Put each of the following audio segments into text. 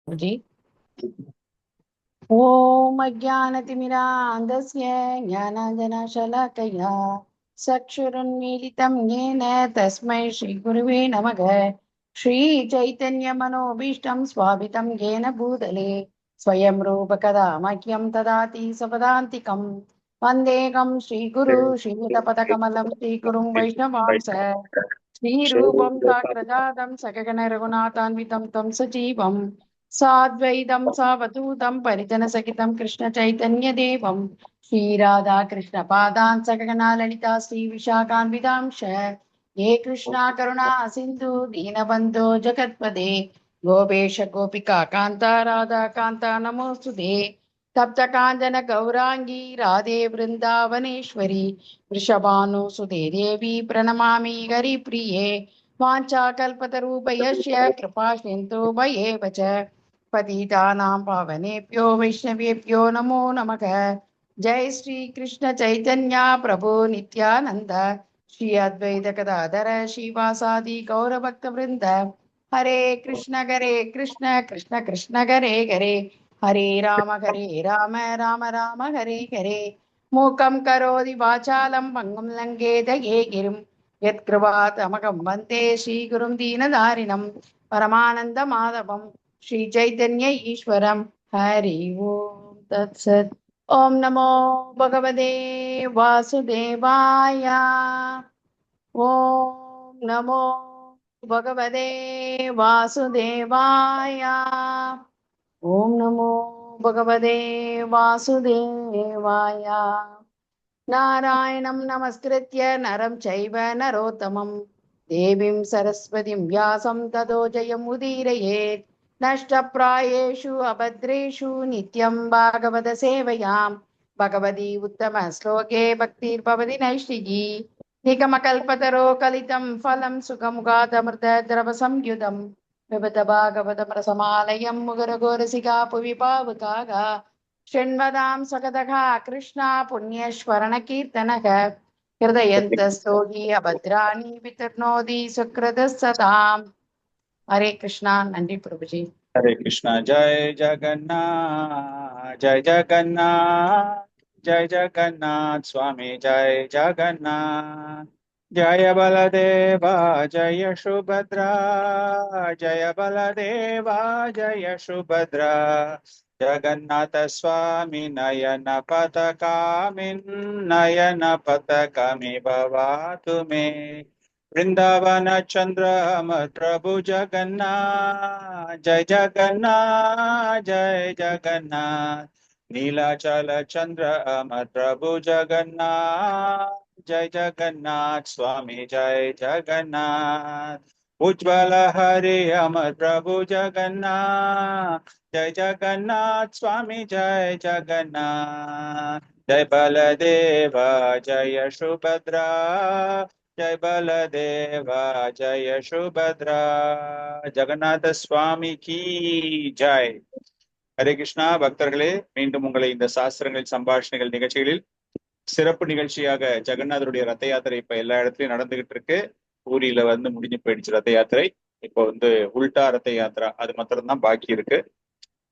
जी। ॐ अज्ञानतिमिरान्धस्य ज्ञानाञ्जनशलाकया चक्षुरुन्मीलितं येन तस्मै श्रीगुरुवे नमः। श्रीचैतन्यमनोभीष्टं स्वाभितं येन भूतले स्वयं रूपकदा मह्यं ददाति सपदान्तिकं। वन्देकं श्रीगुरु श्रीयुतपदकमलं श्रीगुरुं वैष्णवांस श्रीरूपं साग्रजातं सगगण रघुनाथान्वितं तं सजीवम् साद्वैतं सावधूतं परिजनसहितं कृष्णचैतन्यदेवं श्रीराधा कृष्णपादान् सगगना ललिता श्रीविशाखान्वितांश हे कृष्णा करुणा सिन्धु दीनबन्धो जगत्पदे गोपेश गोपिका कान्ता राधा कान्ता नमोऽस्तुते तप्तकाञ्चन गौराङ्गी राधे वृन्दावनेश्वरी वृषभानुसुते देवी प्रणमामि हरिप्रिये वाञ्छाकल्पतरूपयस्य कृपा सिन्धु भयेव च पतितानां पावनेभ्यो वैष्णवेभ्यो नमो नमः। जय श्री कृष्ण चैतन्य प्रभु नित्यानंद श्री अद्वैत गदाधर श्रीवासादि गौरभक्त वृंद हरे कृष्ण कृष्ण कृष्ण कृष्ण हरे हरे हरे राम राम राम हरे हरे मूकं करोति वाचालं भङ्गुं लङ्घेतये गिरिं यत्कृपातमकं वन्दे श्रीगुरुं दीनदारिणं परमानन्दमाधवम् श्री चैतन्य ईश्वरम हरि ओम तत्सत। ओम नमो भगवते वासुदेवाय। ओम नमो भगवते वासुदेवाय। ओम नमो भगवते वासुदेवाय। नारायणं नमस्कृत्य नरं चैव नरोत्तमं देवीं सरस्वतीं व्यासं ततो जयमुदीरयेत्। नष्टप्रायेषु अभद्रेषु नित्यं भागवतसेवयां भगवती उत्तमश्लोके भक्तिर्भवति नैष्टिकी निगमकल्पतरो कलितं फलं सुखमुखादमृतद्रवसंयुतं पिबत भागवतमरसमालयं मुगरगोरसिका पुवि पावकाः शृण्वतां सकतः कृष्णा पुण्यस्मरणकीर्तनः हृदयन्तस्तोहि अभद्राणि वितर्णोति सुकृतः हरे कृष्णा नंदी प्रभु जी। हरे कृष्णा। जय जगन्नाथ जय जगन्नाथ जय जगन्नाथ स्वामी जय जगन्नाथ। जय बलदेवा जय सुभद्रा जय बलदेवा जय सुभद्रा। जगन्नाथ स्वामी नयन पथगामिन् नयन पथगामि भवातु मे। वृंदावन चंद्र प्रभु जगन्नाथ जय जगन्नाथ जय जगन्नाथ। नीलाचल चंद्र प्रभु जगन्नाथ जय जगन्नाथ स्वामी जय जगन्नाथ। उज्ज्वल हरे अमर प्रभु जगन्नाथ जय जगन्नाथ स्वामी जय जगन्नाथ। जय बलदेव जय सुभद्रा जय बलदेवा जय सुभद्रा। ஜெகநாத சுவாமி கி ஜெய். ஹரே கிருஷ்ணா. பக்தர்களே, மீண்டும் உங்களை இந்த சாஸ்திரங்கள் சம்பாஷணைகள் நிகழ்ச்சிகளில் சிறப்பு நிகழ்ச்சியாக ஜெகநாதருடைய ரத யாத்திரை இப்ப எல்லா இடத்துலயும் நடந்துகிட்டு இருக்கு. பூரியில முடிஞ்சு போயிடுச்சு ரத யாத்திரை. இப்போ உல்டா ரத யாத்திரா அது மாத்திரம்தான் பாக்கி இருக்கு.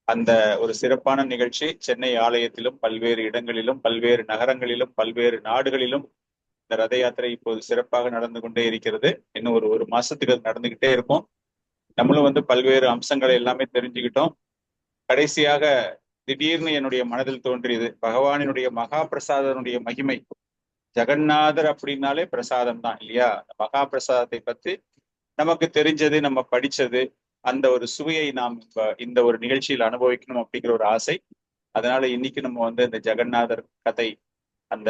அந்த ஒரு சிறப்பான நிகழ்ச்சி சென்னை ஆலயத்திலும் பல்வேறு இடங்களிலும் பல்வேறு நகரங்களிலும் பல்வேறு நாடுகளிலும் இந்த ரத யாத்திரை இப்போது சிறப்பாக நடந்து கொண்டே இருக்கிறது. இன்னும் ஒரு மாசத்துக்கு அது நடந்துகிட்டே இருக்கும். நம்மளும் பல்வேறு அம்சங்களை எல்லாமே தெரிஞ்சுக்கிட்டோம். கடைசியாக திடீர்னு என்னுடைய மனதில் தோன்றியது பகவானினுடைய மகா பிரசாதனுடைய மகிமை. ஜெகநாதர் அப்படின்னாலே பிரசாதம் தான் இல்லையா? மகா பிரசாதத்தை பத்தி நமக்கு தெரிஞ்சது, நம்ம படிச்சது, அந்த ஒரு சுவையை நாம் இந்த ஒரு நிகழ்ச்சியில் அனுபவிக்கணும் அப்படிங்கிற ஒரு ஆசை. அதனால இன்னைக்கு நம்ம இந்த ஜெகநாதர் கதை அந்த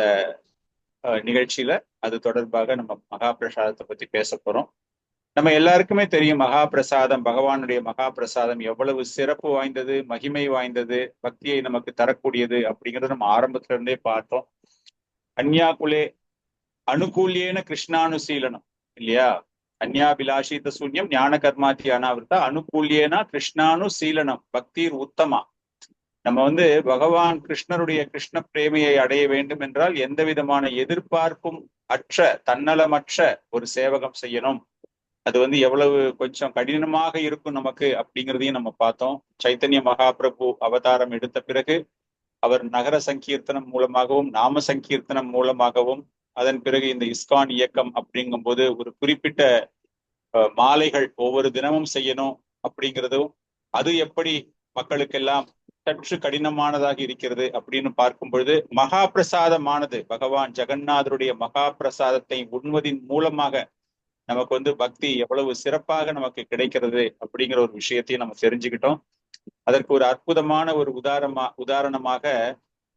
நிகழ்ச்சியில அது தொடர்பாக நம்ம மகா பிரசாதத்தை பத்தி பேச போறோம். நம்ம எல்லாருக்குமே தெரியும் மகா பிரசாதம், பகவானுடைய மகா பிரசாதம் எவ்வளவு சிறப்பு வாய்ந்தது, மகிமை வாய்ந்தது, பக்தியை நமக்கு தரக்கூடியது அப்படிங்கிறத நம்ம ஆரம்பத்துல இருந்தே பார்த்தோம். அந்யாகுலே அனுகூல்யேன கிருஷ்ணானுசீலனம் இல்லையா? அந்யாபிலாஷித சூன்யம் ஞான கர்மாத்தி அனாவிருத்தா அனுகூல்யேனா கிருஷ்ணானுசீலனம் பக்திர் உத்தமா. நம்ம பகவான் கிருஷ்ணருடைய கிருஷ்ண பிரேமையை அடைய வேண்டும் என்றால் எந்த விதமான எதிர்பார்ப்பும் அற்ற தன்னலமற்ற ஒரு சேவகம் செய்யணும். அது வந்து எவ்வளவு கொஞ்சம் கடினமாக இருக்கும் நமக்கு அப்படிங்கிறதையும் நம்ம பார்த்தோம். சைத்தன்ய மகாபிரபு அவதாரம் எடுத்த பிறகு அவர் நகர சங்கீர்த்தனம் மூலமாகவும் நாம சங்கீர்த்தனம் மூலமாகவும் அதன் பிறகு இந்த இஸ்கான் இயக்கம் அப்படிங்கும்போது ஒரு குறிப்பிட்ட மாலைகள் ஒவ்வொரு தினமும் செய்யணும் அப்படிங்கிறதும் அது எப்படி மக்களுக்கெல்லாம் சற்று கடினமானதாக இருக்கிறது அப்படின்னு பார்க்கும் பொழுது மகா பிரசாதமானது பகவான் ஜெகநாதருடைய மகா பிரசாதத்தை உண்வதின் மூலமாக நமக்கு வந்து பக்தி எவ்வளவு சிறப்பாக நமக்கு கிடைக்கிறது அப்படிங்கிற ஒரு விஷயத்தையும் நம்ம தெரிஞ்சுக்கிட்டோம். அதற்கு ஒரு அற்புதமான ஒரு உதாரணமாக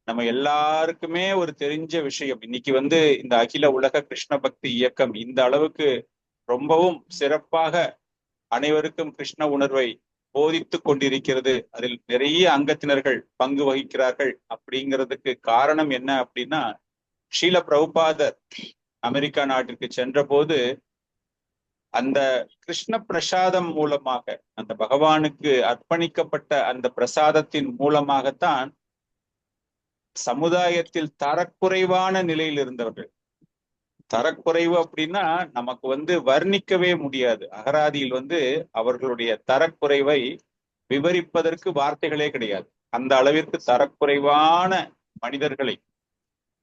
நம்ம எல்லாருக்குமே ஒரு தெரிஞ்ச விஷயம், இன்னைக்கு வந்து இந்த அகில உலக கிருஷ்ண பக்தி இயக்கம் இந்த அளவுக்கு ரொம்பவும் சிறப்பாக அனைவருக்கும் கிருஷ்ண உணர்வை போதித்து கொண்டிருக்கிறது, அதில் நிறைய அங்கத்தினர்கள் பங்கு வகிக்கிறார்கள் அப்படிங்கிறதுக்கு காரணம் என்ன அப்படின்னா, ஸ்ரீல பிரபுபாதர் அமெரிக்கா நாட்டிற்கு சென்ற போது அந்த கிருஷ்ண பிரசாதம் மூலமாக, அந்த பகவானுக்கு அர்ப்பணிக்கப்பட்ட அந்த பிரசாதத்தின் மூலமாகத்தான் சமுதாயத்தில் தரக்குறைவான நிலையில் இருந்தவர்கள், தரக்குறைவு அப்படின்னா நமக்கு வந்து வர்ணிக்கவே முடியாது, அகராதியில் வந்து அவர்களுடைய தரக்குறைவை விவரிப்பதற்கு வார்த்தைகளே கிடையாது. அந்த அளவிற்கு தரக்குறைவான மனிதர்களை,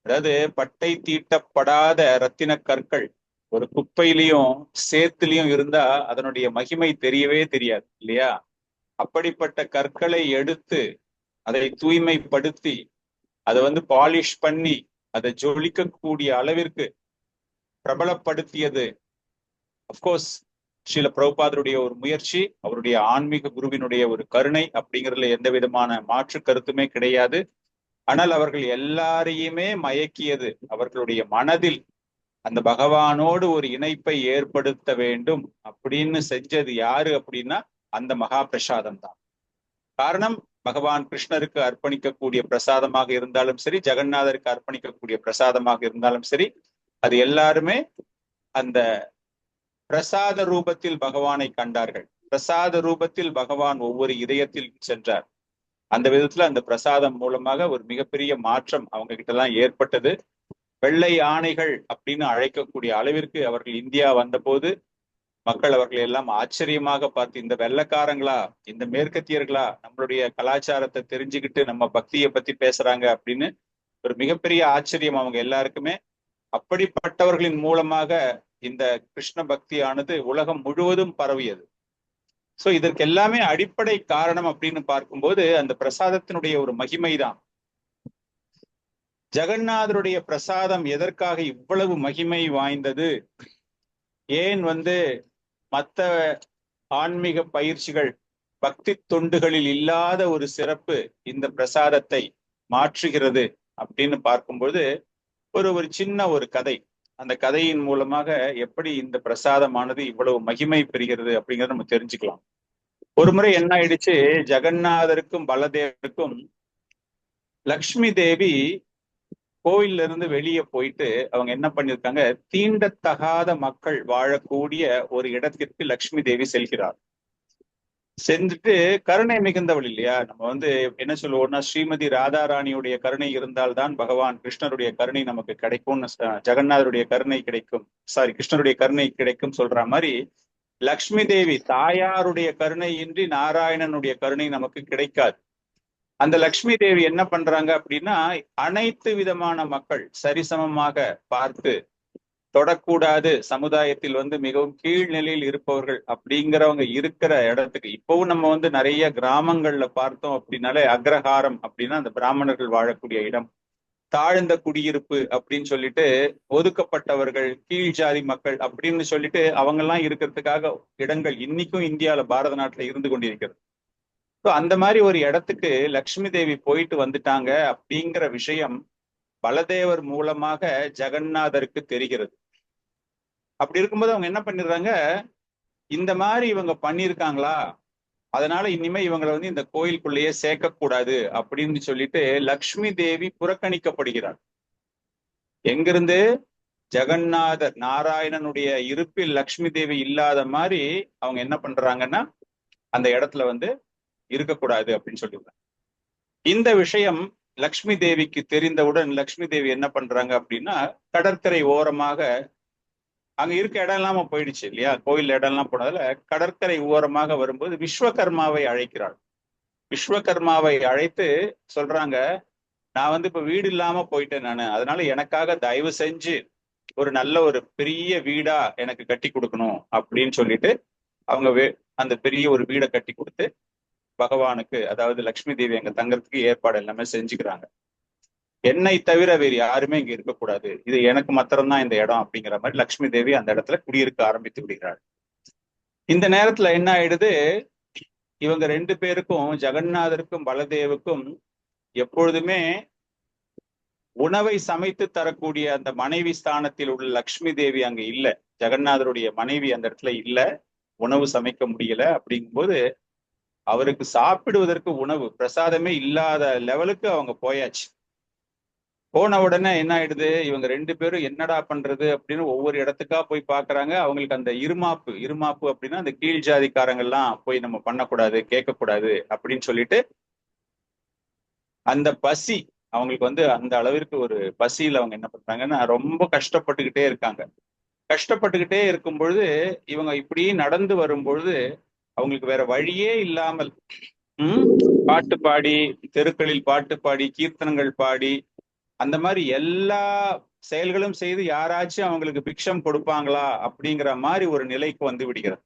அதாவது பட்டை தீட்டப்படாத ரத்தின கற்கள் ஒரு குப்பையிலையும் சேத்துலயும் இருந்தா அதனுடைய மகிமை தெரியவே தெரியாது இல்லையா? அப்படிப்பட்ட கற்களை எடுத்து அதை தூய்மைப்படுத்தி அதை வந்து பாலிஷ் பண்ணி அதை ஜொலிக்கக்கூடிய அளவிற்கு பிரபலப்படுத்தியது அப்கோர்ஸ் ஸ்ரீல பிரபுபாதருடைய ஒரு முயற்சி, அவருடைய ஆன்மீக குருவினுடைய ஒரு கருணை அப்படிங்கிறதுல எந்த விதமான மாற்று கருத்துமே கிடையாது. ஆனால் அவர்கள் எல்லாரையுமே மயக்கியது, அவர்களுடைய மனதில் அந்த பகவானோடு ஒரு இணைப்பை ஏற்படுத்த வேண்டும் அப்படின்னு செஞ்சது யாரு அப்படின்னா அந்த மகா பிரசாதம் தான். காரணம், பகவான் கிருஷ்ணருக்கு அர்ப்பணிக்கக்கூடிய பிரசாதமாக இருந்தாலும் சரி, ஜெகநாதருக்கு அர்ப்பணிக்கக்கூடிய பிரசாதமாக இருந்தாலும் சரி, அது எல்லாருமே அந்த பிரசாத ரூபத்தில் பகவானை கண்டார்கள். பிரசாத ரூபத்தில் பகவான் ஒவ்வொரு இதயத்தில் சென்றார். அந்த விதத்துல அந்த பிரசாதம் மூலமாக ஒரு மிகப்பெரிய மாற்றம் அவங்க கிட்ட எல்லாம் ஏற்பட்டது. வெள்ளை யானைகள் அப்படின்னு அழைக்கக்கூடிய அளவிற்கு அவர்கள் இந்தியா வந்தபோது மக்கள் அவர்கள் எல்லாம் ஆச்சரியமாக பார்த்து, இந்த வெள்ளைக்காரங்களா, இந்த மேற்கத்தியர்களா நம்மளுடைய கலாச்சாரத்தை தெரிஞ்சுக்கிட்டு நம்ம பக்தியை பத்தி பேசுறாங்க அப்படின்னு ஒரு மிகப்பெரிய ஆச்சரியம் அவங்க எல்லாருக்குமே. அப்படிப்பட்டவர்களின் மூலமாக இந்த கிருஷ்ண பக்தியானது உலகம் முழுவதும் பரவியது. சோ இதற்கு எல்லாமே அடிப்படை காரணம் அப்படின்னு பார்க்கும்போது அந்த பிரசாதத்தினுடைய ஒரு மகிமைதான். ஜெகநாதருடைய பிரசாதம் எதற்காக இவ்வளவு மகிமை வாய்ந்தது, ஏன் வந்து மற்ற ஆன்மீக பயிற்சிகள் பக்தி தொண்டுகளில் இல்லாத ஒரு சிறப்பு இந்த பிரசாதத்தை மாற்றுகிறது அப்படின்னு பார்க்கும்போது ஒரு சின்ன ஒரு கதை, அந்த கதையின் மூலமாக எப்படி இந்த பிரசாதமானது இவ்வளவு மகிமை பெறுகிறது அப்படிங்கிறத நம்ம தெரிஞ்சுக்கலாம். ஒரு முறை என்ன ஆயிடுச்சு, ஜெகநாதருக்கும் பலதேவருக்கும் லக்ஷ்மி தேவி கோயில்ல இருந்து வெளியே போயிட்டு அவங்க என்ன பண்ணிருக்காங்க, தீண்டத்தகாத மக்கள் வாழக்கூடிய ஒரு இடத்திற்கு லக்ஷ்மி தேவி செல்கிறார். செஞ்சுட்டு கருணை மிகுந்தவள் இல்லையா, நம்ம வந்து என்ன சொல்லுவோம்னா ஸ்ரீமதி ராதாராணியுடைய கருணை இருந்தால்தான் பகவான் கிருஷ்ணருடைய கருணை நமக்கு கிடைக்கும்னு, ஜெகநாதருடைய கருணை கிடைக்கும், கிருஷ்ணருடைய கருணை கிடைக்கும் சொல்ற மாதிரி லக்ஷ்மி தேவி தாயாருடைய கருணை இன்றி நாராயணனுடைய கருணை நமக்கு கிடைக்காது. அந்த லக்ஷ்மி தேவி என்ன பண்றாங்க அப்படின்னா, அனைத்து விதமான மக்கள் சரிசமமாக பார்த்து, தொடக்கூடாது, சமுதாயத்தில் வந்து மிகவும் கீழ்நிலையில் இருப்பவர்கள் அப்படிங்கிறவங்க இருக்கிற இடத்துக்கு, இப்பவும் நம்ம வந்து நிறைய கிராமங்கள்ல பார்த்தோம் அப்படின்னாலே அக்ரஹாரம் அப்படின்னா அந்த பிராமணர்கள் வாழக்கூடிய இடம், தாழ்ந்த குடியிருப்பு அப்படின்னு சொல்லிட்டு ஒதுக்கப்பட்டவர்கள், கீழ் ஜாதி மக்கள் அப்படின்னு சொல்லிட்டு அவங்க எல்லாம் இருக்கிறதுக்காக இடங்கள் இன்னைக்கும் இந்தியாவில பாரத நாட்டுல இருந்து கொண்டிருக்கிறது. அந்த மாதிரி ஒரு இடத்துக்கு லக்ஷ்மி தேவி போயிட்டு வந்துட்டாங்க அப்படிங்கிற விஷயம் பலதேவர் மூலமாக ஜெகநாதருக்கு தெரிகிறது. அப்படி இருக்கும்போது அவங்க என்ன பண்ணிடுறாங்க, இந்த மாதிரி இவங்க பண்ணியிருக்காங்களா, அதனால இனிமே இவங்களை வந்து இந்த கோயிலுக்குள்ளேயே சேர்க்கக்கூடாது அப்படின்னு சொல்லிட்டு லக்ஷ்மி தேவி புறக்கணிக்கப்படுகிறார். எங்கிருந்து, ஜெகநாதர் நாராயணனுடைய இருப்பில் லக்ஷ்மி தேவி இல்லாத மாதிரி அவங்க என்ன பண்றாங்கன்னா அந்த இடத்துல வந்து இருக்கக்கூடாது அப்படின்னு சொல்லிடுறாங்க. இந்த விஷயம் லக்ஷ்மி தேவிக்கு தெரிந்தவுடன் லக்ஷ்மி தேவி என்ன பண்றாங்க அப்படின்னா கடற்கரை ஓரமாக அங்க இருக்க இடம் இல்லாம போயிடுச்சு இல்லையா, கோயில் இடம் எல்லாம் போனதுல கடற்கரை ஓரமாக வரும்போது விஸ்வகர்மாவை அழைக்கிறாள். விஸ்வகர்மாவை அழைத்து சொல்றாங்க, நான் வந்து இப்ப வீடு இல்லாம போயிட்டேன் நானு, அதனால எனக்காக தயவு செஞ்சு ஒரு நல்ல ஒரு பெரிய வீடா எனக்கு கட்டி கொடுக்கணும் அப்படின்னு சொல்லிட்டு அவங்க அந்த பெரிய ஒரு வீடை கட்டி கொடுத்து பகவானுக்கு, அதாவது லக்ஷ்மி தேவி அங்க தங்கறதுக்கு ஏற்பாடு எல்லாமே செஞ்சுக்கிறாங்க. என்னை தவிர வேறு யாருமே இங்க இருக்கக்கூடாது, இது எனக்கு மாத்திரம்தான் இந்த இடம் அப்படிங்கிற மாதிரி லக்ஷ்மி தேவி அந்த இடத்துல குடியிருக்க ஆரம்பித்து விடுகிறாள். இந்த நேரத்துல என்ன ஆயிடுது, இவங்க ரெண்டு பேருக்கும், ஜெகநாதருக்கும் பலதேவுக்கும் எப்பொழுதுமே உணவை சமைத்து தரக்கூடிய அந்த மனைவி ஸ்தானத்தில் உள்ள லக்ஷ்மி தேவி அங்க இல்ல. ஜெகநாதருடைய மனைவி அந்த இடத்துல இல்ல, உணவு சமைக்க முடியல. அப்படிங்கும்போது அவருக்கு சாப்பிடுவதற்கு உணவு பிரசாதமே இல்லாத லெவலுக்கு அவங்க போயாச்சு. போன உடனே என்ன ஆயிடுது, இவங்க ரெண்டு பேரும் என்னடா பண்றது அப்படின்னு ஒவ்வொரு இடத்துக்கா போய் பாக்குறாங்க. அவங்களுக்கு அந்த இருமாப்பு, இருமாப்பு அப்படின்னா அந்த கீழ் ஜாதிக்காரங்கெல்லாம் போய் நம்ம பண்ணக்கூடாது, கேட்கக்கூடாது அப்படின்னு சொல்லிட்டு அந்த பசி அவங்களுக்கு வந்து அந்த அளவிற்கு ஒரு பசியில அவங்க என்ன பண்றாங்கன்னா ரொம்ப கஷ்டப்பட்டுக்கிட்டே இருக்காங்க. கஷ்டப்பட்டுக்கிட்டே இருக்கும் பொழுது இவங்க இப்படி நடந்து வரும் பொழுது அவங்களுக்கு வேற வழியே இல்லாமல் பாட்டு பாடி, தெருக்களில் பாட்டு பாடி, கீர்த்தனங்கள் பாடி, அந்த மாதிரி எல்லா செயல்களும் செய்து யாராச்சும் அவங்களுக்கு பிக்ஷம் கொடுப்பாங்களா அப்படிங்கிற மாதிரி ஒரு நிலைக்கு வந்து விடுகிறது.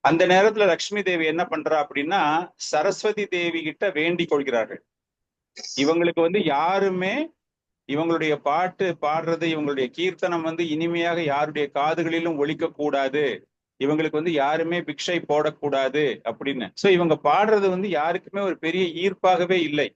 அந்த நேரத்துல லக்ஷ்மி தேவி என்ன பண்றா அப்படின்னா சரஸ்வதி தேவி கிட்ட வேண்டிக் கொள்கிறார்கள். இவங்களுக்கு வந்து யாருமே இவங்களுடைய பாட்டு பாடுறது, இவங்களுடைய கீர்த்தனம் வந்து இனிமையாக யாருடைய காதுகளிலும் ஒலிக்க கூடாது, இவங்களுக்கு வந்து யாருமே பிக்ஷை போடக்கூடாது அப்படின்னு. சோ இவங்க பாடுறது வந்து யாருக்குமே ஒரு பெரிய ஈர்ப்பாகவே இல்லை.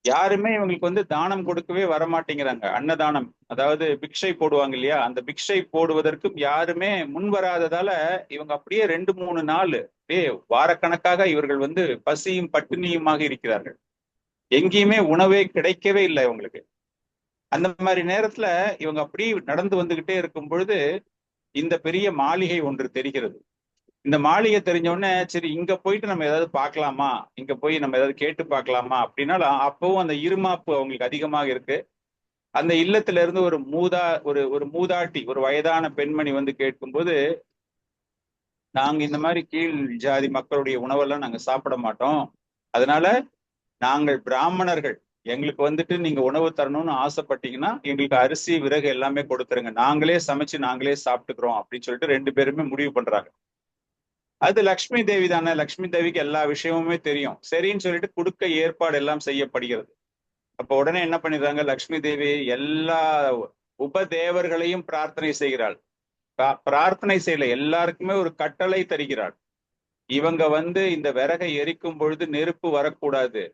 யாருமே இவங்களுக்கு வந்து தானம் கொடுக்கவே வரமாட்டேங்கிறாங்க. அன்னதானம், அதாவது பிக்ஷை போடுவாங்க இல்லையா, அந்த பிக்ஷை போடுவதற்கும் யாருமே முன் வராததால இவங்க அப்படியே 2-3 நாள் அப்படியே வாரக்கணக்காக இவர்கள் வந்து பசியும் பட்டினியுமாக இருக்கிறார்கள். எங்கேயுமே உணவே கிடைக்கவே இல்லை இவங்களுக்கு. அந்த மாதிரி நேரத்துல இவங்க அப்படி நடந்து வந்துகிட்டே இருக்கும் பொழுது இந்த பெரிய மாளிகை ஒன்று தெரிகிறது. இந்த மாளிகை தெரிஞ்ச உடனே சரி இங்க போயிட்டு நம்ம ஏதாவது பார்க்கலாமா, இங்க போய் நம்ம ஏதாவது கேட்டு பார்க்கலாமா அப்படின்னாலும் அப்பவும் அந்த இருமாப்பு அவங்களுக்கு அதிகமாக இருக்கு. அந்த இல்லத்துல இருந்து ஒரு மூதாட்டி, ஒரு வயதான பெண்மணி வந்து கேட்கும்போது, நாங்க இந்த மாதிரி கீழ் ஜாதி மக்களுடைய உணவெல்லாம் நாங்க சாப்பிட மாட்டோம், அதனால நாங்கள் பிராமணர்கள், எங்களுக்கு வந்துட்டு நீங்க உணவு தரணும்னு ஆசைப்பட்டீங்கன்னா எங்களுக்கு அரிசி விறகு எல்லாமே கொடுத்துருங்க, நாங்களே சமைச்சு நாங்களே சாப்பிட்டுக்கிறோம் அப்படின்னு சொல்லிட்டு ரெண்டு பேருமே முடிவு பண்றாங்க. அது லக்ஷ்மி தேவி தானே, லக்ஷ்மி தேவிக்கு எல்லா விஷயமுமே தெரியும். சரின்னு சொல்லிட்டு கொடுக்க ஏற்பாடு எல்லாம் செய்யப்படுகிறது. அப்ப உடனே என்ன பண்ணிடுறாங்க, லக்ஷ்மி தேவி எல்லா உபதேவர்களையும் பிரார்த்தனை செய்கிறாள். பிரார்த்தனை செய்யல, எல்லாருக்குமே ஒரு கட்டளை தருகிறாள். இவங்க வந்து இந்த விறகை எரிக்கும் பொழுது நெருப்பு வரக்கூடாது,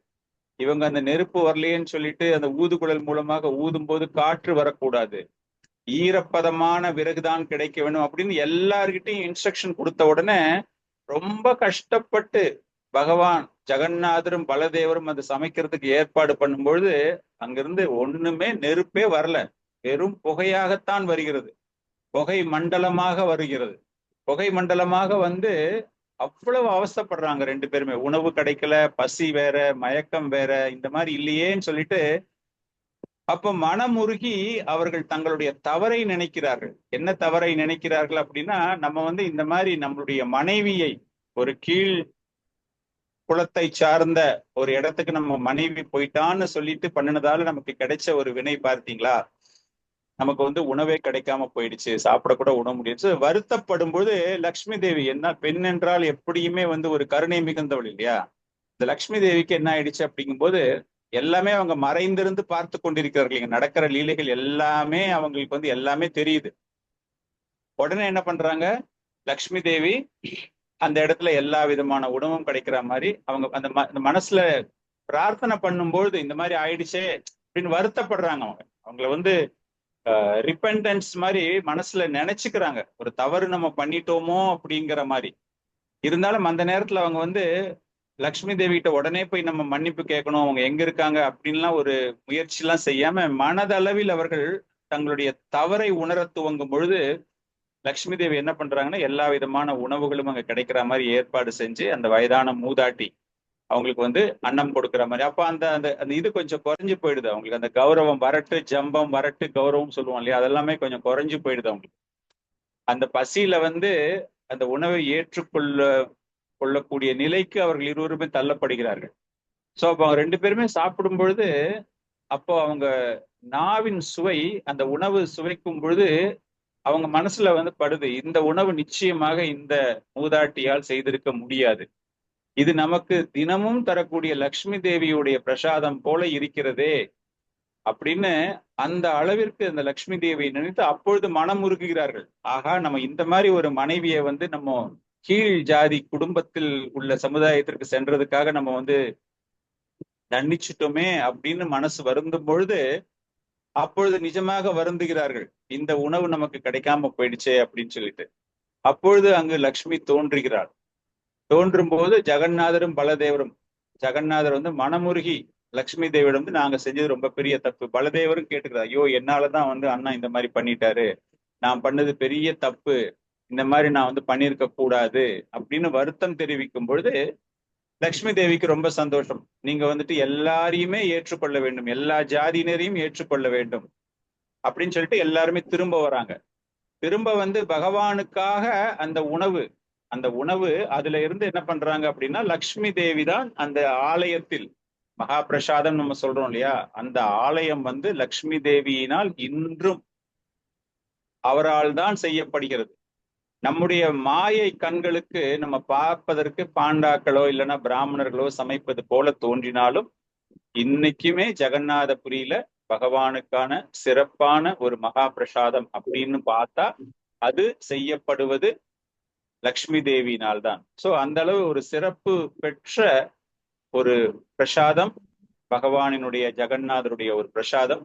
இவங்க அந்த நெருப்பு வரலையேன்னு சொல்லிட்டு அந்த ஊதுகுழல் மூலமாக ஊதும் போது காற்று வரக்கூடாது, ஈரப்பதமான விறகுதான் கிடைக்க வேணும் அப்படின்னு எல்லார்கிட்டையும் இன்ஸ்ட்ரக்ஷன் கொடுத்த உடனே ரொம்ப கஷ்டப்பட்டு பகவான் ஜெகநாதரும் பலதேவரும் அதை சமைக்கிறதுக்கு ஏற்பாடு பண்ணும்பொழுது அங்கிருந்து ஒண்ணுமே நெருப்பே வரல, வெறும் புகையாகத்தான் வருகிறது, புகை மண்டலமாக வருகிறது. புகை மண்டலமாக வந்து அவ்வளவு அவஸ்தைப்படுறாங்க ரெண்டு பேருமே. உணவு கிடைக்கல, பசி வேற, மயக்கம் வேற, இந்த மாதிரி இல்லையேன்னு சொல்லிட்டு அப்ப மனமுருகி அவர்கள் தங்களுடைய தவறை நினைக்கிறார்கள். என்ன தவறை நினைக்கிறார்கள் அப்படின்னா, நம்ம வந்து இந்த மாதிரி நம்மளுடைய மனைவியை ஒரு கீழ் குலத்தை சார்ந்த ஒரு இடத்துக்கு நம்ம மனைவி போயிட்டான்னு சொல்லிட்டு பண்ணினதால நமக்கு கிடைச்ச ஒரு வினை பார்த்தீங்களா, நமக்கு வந்து உணவே கிடைக்காம போயிடுச்சு, சாப்பிட கூட உணவு முடியாது. வருத்தப்படும் போது லக்ஷ்மி தேவி, என்ன பெண் என்றால் எப்படியுமே வந்து ஒரு கருணை மிகுந்தவள் இல்லையா, இந்த லக்ஷ்மி தேவிக்கு என்ன ஆயிடுச்சு அப்படிங்கும்போது எல்லாமே அவங்க மறைந்திருந்து பார்த்து கொண்டிருக்கிறார்கள். இங்க நடக்கிற லீலைகள் எல்லாமே அவங்களுக்கு வந்து எல்லாமே தெரியுது. உடனே என்ன பண்றாங்க, லக்ஷ்மி தேவி அந்த இடத்துல எல்லா விதமான உணவும் கிடைக்கிற மாதிரி அவங்க அந்த மனசுல பிரார்த்தனை பண்ணும்போது இந்த மாதிரி ஆயிடுச்சே அப்படின்னு வருத்தப்படுறாங்க. அவங்கள வந்து ரிப்பெண்டன்ஸ் மாதிரி மனசுல நினைச்சுக்கிறாங்க, ஒரு தவறு நம்ம பண்ணிட்டோமோ அப்படிங்கிற மாதிரி. இருந்தாலும் அந்த நேரத்துல அவங்க வந்து லக்ஷ்மி தேவி கிட்ட உடனே போய் நம்ம மன்னிப்பு கேட்கணும், அவங்க எங்க இருக்காங்க அப்படின்லாம் ஒரு முயற்சி எல்லாம் செய்யாம மனதளவில் அவர்கள் தங்களுடைய தவறை உணர துவங்கும் பொழுது லக்ஷ்மி தேவி என்ன பண்றாங்கன்னா எல்லா விதமான உணவுகளும் அங்க கிடைக்கிற மாதிரி ஏற்பாடு செஞ்சு அந்த வயதான மூதாட்டி அவங்களுக்கு வந்து அன்னம் கொடுக்குற மாதிரி. அப்ப அந்த அந்த அந்த இது கொஞ்சம் குறைஞ்சு போயிடுது அவங்களுக்கு, அந்த கௌரவம் வரட்டு, ஜம்பம் வரட்டு கௌரவம் சொல்லுவோம் இல்லையா, அதெல்லாமே கொஞ்சம் குறைஞ்சு போயிடுது அவங்களுக்கு. அந்த பசியில அந்த உணவை கொள்ளக்கூடிய நிலைக்கு அவர்கள் இருவருமே தள்ளப்படுகிறார்கள். சோ அப்ப அவங்க 2 பேருமே சாப்பிடும் பொழுது, அப்போ அவங்க நாவின் சுவை, அந்த உணவு சுவைக்கும் பொழுது அவங்க மனசுல படுது, இந்த உணவு நிச்சயமாக இந்த மூதாட்டியால் செய்திருக்க முடியாது. இது நமக்கு தினமும் தரக்கூடிய லக்ஷ்மி தேவியுடைய பிரசாதம் போல இருக்கிறதே அப்படின்னு அந்த அளவிற்கு அந்த லக்ஷ்மி தேவியை நினைத்து அப்பொழுது மனம் உருகுகிறார்கள். ஆகா, நம்ம இந்த மாதிரி ஒரு மனைவியை நம்ம கீழ் ஜாதி குடும்பத்தில் உள்ள சமுதாயத்திற்கு சென்றதுக்காக நம்ம தண்டிச்சிட்டோமே அப்படின்னு மனசு வருந்தும் பொழுது, அப்பொழுது நிஜமாக வருந்துகிறார்கள், இந்த உணவு நமக்கு கிடைக்காம போயிடுச்சே அப்படின்னு சொல்லிட்டு. அப்பொழுது அங்கு லக்ஷ்மி தோன்றுகிறாள். தோன்றும் போது ஜெகநாதரும் பலதேவரும், ஜெகநாதர் மனமுருகி லக்ஷ்மி தேவியிடம் நாங்க செஞ்சது ரொம்ப பெரிய தப்பு. பலதேவரும் கேட்டுக்கிறார், ஐயோ என்னாலதான் அண்ணா இந்த மாதிரி பண்ணிட்டாரு, நான் பண்ணது பெரிய தப்பு, இந்த மாதிரி நான் பண்ணியிருக்க கூடாது அப்படின்னு வருத்தம் தெரிவிக்கும் பொழுது லக்ஷ்மி தேவிக்கு ரொம்ப சந்தோஷம். நீங்க எல்லாரையுமே ஏற்றுக்கொள்ள வேண்டும், எல்லா ஜாதியினரையும் ஏற்றுக்கொள்ள வேண்டும் அப்படின்னு சொல்லிட்டு எல்லாருமே திரும்ப வராங்க. திரும்ப பகவானுக்காக அந்த உணவு அதுல இருந்து என்ன பண்றாங்க அப்படின்னா, லக்ஷ்மி தேவி தான் அந்த ஆலயத்தில் மகா பிரசாதம் நம்ம சொல்றோம் இல்லையா, அந்த ஆலயம் லக்ஷ்மி தேவியினால் இன்றும் அவரால் தான் செய்யப்படுகிறது. நம்முடைய மாயை கண்களுக்கு நம்ம பார்ப்பதற்கு பாண்டாக்களோ இல்லைன்னா பிராமணர்களோ சமைப்பது போல தோன்றினாலும், இன்னைக்குமே ஜெகநாதபுரியில பகவானுக்கான சிறப்பான ஒரு மகா பிரசாதம் அப்படின்னு பார்த்தா அது செய்யப்படுவது லக்ஷ்மி தேவியினால் தான். சோ அந்த அளவு ஒரு சிறப்பு பெற்ற ஒரு பிரசாதம் பகவானினுடைய, ஜெகநாதருடைய ஒரு பிரசாதம்.